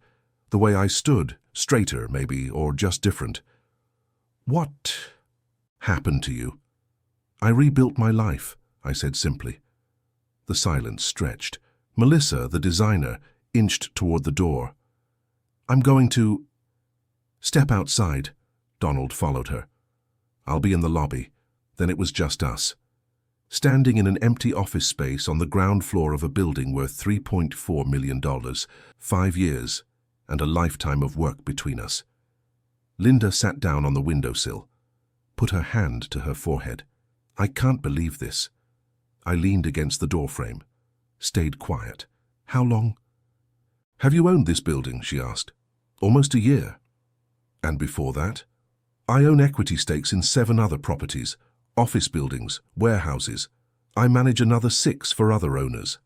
The way I stood, straighter maybe, or just different. What happened to you? I rebuilt my life, I said simply. The silence stretched. Melissa, the designer, inched toward the door. I'm going to step outside. Donald followed her. I'll be in the lobby. Then it was just us. Standing in an empty office space on the ground floor of a building worth $3.4 million, 5 years, and a lifetime of work between us. Linda sat down on the windowsill, put her hand to her forehead. I can't believe this. I leaned against the doorframe, stayed quiet. How long? Have you owned this building? She asked. Almost a year. And before that? I own equity stakes in 7 other properties, office buildings, warehouses. I manage another 6 for other owners.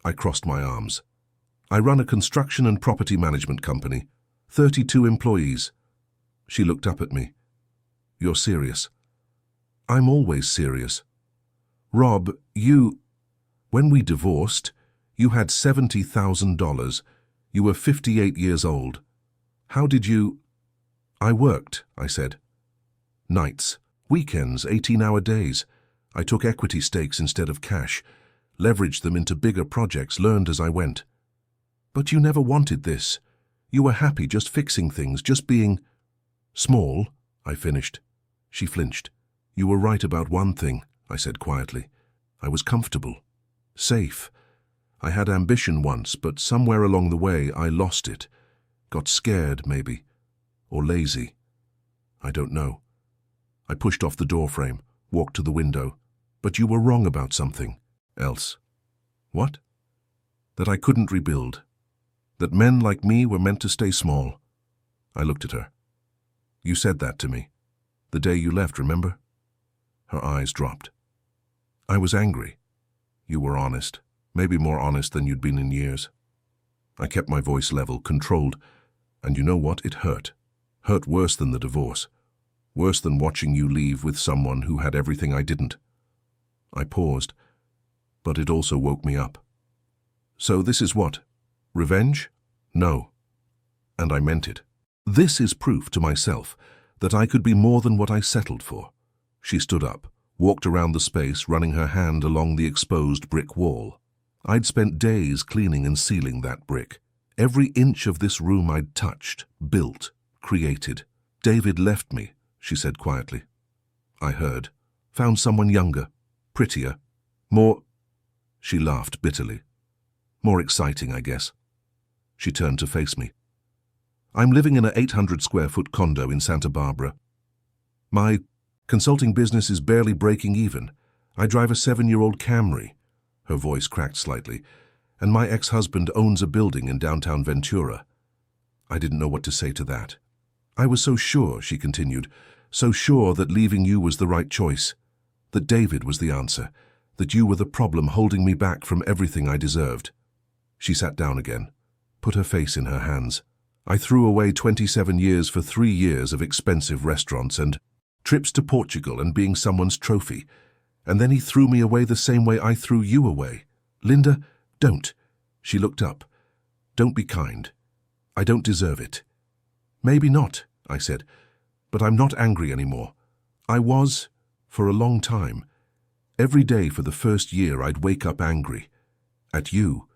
I crossed my arms. I run a construction and property management company, 32 employees. She looked up at me. You're serious? I'm always serious. Rob, when we divorced, you had $70,000. You were 58 years old. How did you? I worked, I said. Nights, weekends, 18-hour days. I took equity stakes instead of cash, leveraged them into bigger projects, learned as I went. But you never wanted this. You were happy just fixing things, just being small, I finished. She flinched. You were right about one thing, I said quietly. I was comfortable, safe. I had ambition once, but somewhere along the way I lost it. Got scared, maybe. Or lazy. I don't know. I pushed off the doorframe, walked to the window. But you were wrong about something else. What? That I couldn't rebuild. That men like me were meant to stay small. I looked at her. You said that to me. The day you left, remember? Her eyes dropped. I was angry. You were honest. Maybe more honest than you'd been in years. I kept my voice level, controlled. And you know what? It hurt. Hurt worse than the divorce. Worse than watching you leave with someone who had everything I didn't. I paused, but it also woke me up. So this is what? Revenge? No. And I meant it. This is proof to myself that I could be more than what I settled for. She stood up, walked around the space, running her hand along the exposed brick wall. I'd spent days cleaning and sealing that brick. Every inch of this room I'd touched, built, created. David left me, she said quietly. I heard. Found someone younger, prettier, more... She laughed bitterly. More exciting, I guess. She turned to face me. I'm living in an 800-square-foot condo in Santa Barbara. My consulting business is barely breaking even. I drive a 7-year-old Camry. Her voice cracked slightly. And my ex-husband owns a building in downtown Ventura. I didn't know what to say to that. I was so sure, she continued, so sure that leaving you was the right choice, that David was the answer, that you were the problem holding me back from everything I deserved. She sat down again, put her face in her hands. I threw away 27 years for 3 years of expensive restaurants and trips to Portugal and being someone's trophy. And then he threw me away the same way I threw you away. Linda, don't. She looked up. Don't be kind. I don't deserve it. Maybe not, I said, but I'm not angry anymore. I was, for a long time. Every day for the first year I'd wake up angry. At you,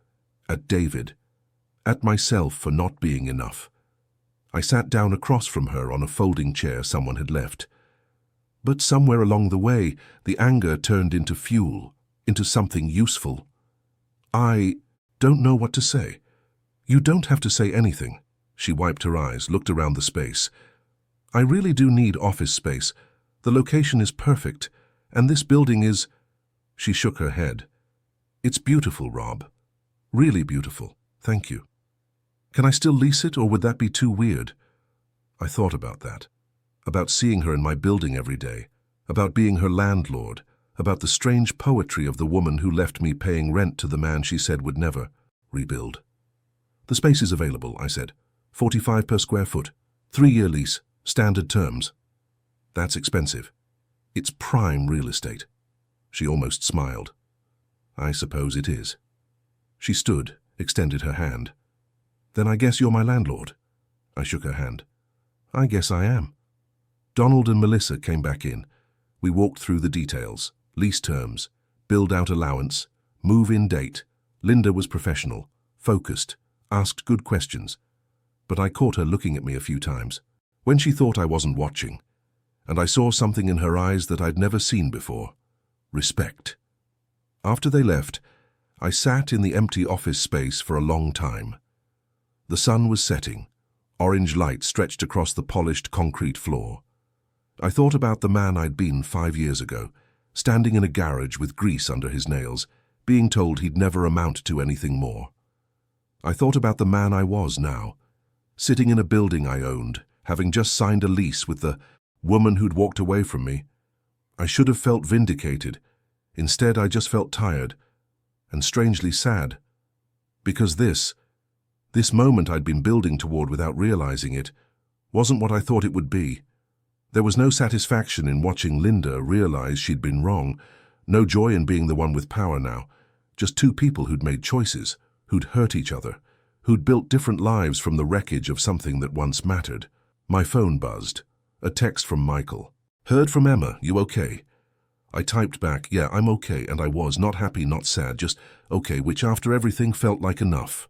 at David, at myself for not being enough. I sat down across from her on a folding chair someone had left. But somewhere along the way, the anger turned into fuel, into something useful. I don't know what to say. You don't have to say anything. She wiped her eyes, looked around the space. I really do need office space. The location is perfect, and this building is... She shook her head. It's beautiful, Rob. Really beautiful. Thank you. Can I still lease it, or would that be too weird? I thought about that. About seeing her in my building every day. About being her landlord. About the strange poetry of the woman who left me paying rent to the man she said would never rebuild. The space is available, I said. 45 per square foot. 3-year lease. Standard terms. That's expensive. It's prime real estate. She almost smiled. I suppose it is. She stood, extended her hand. Then I guess you're my landlord. I shook her hand. I guess I am. Donald and Melissa came back in. We walked through the details. Lease terms, build-out allowance, move-in date. Linda was professional, focused, asked good questions. But I caught her looking at me a few times, when she thought I wasn't watching. And I saw something in her eyes that I'd never seen before. Respect. After they left, I sat in the empty office space for a long time. The sun was setting. Orange light stretched across the polished concrete floor. I thought about the man I'd been 5 years ago, standing in a garage with grease under his nails, being told he'd never amount to anything more. I thought about the man I was now, sitting in a building I owned, having just signed a lease with the woman who'd walked away from me. I should have felt vindicated. Instead, I just felt tired and strangely sad. Because this moment I'd been building toward without realizing it, wasn't what I thought it would be. There was no satisfaction in watching Linda realize she'd been wrong, no joy in being the one with power now, just two people who'd made choices, who'd hurt each other, who'd built different lives from the wreckage of something that once mattered. My phone buzzed. A text from Michael. Heard from Emma, you okay? I typed back, yeah, I'm okay, and I was not happy, not sad, just okay, which after everything felt like enough.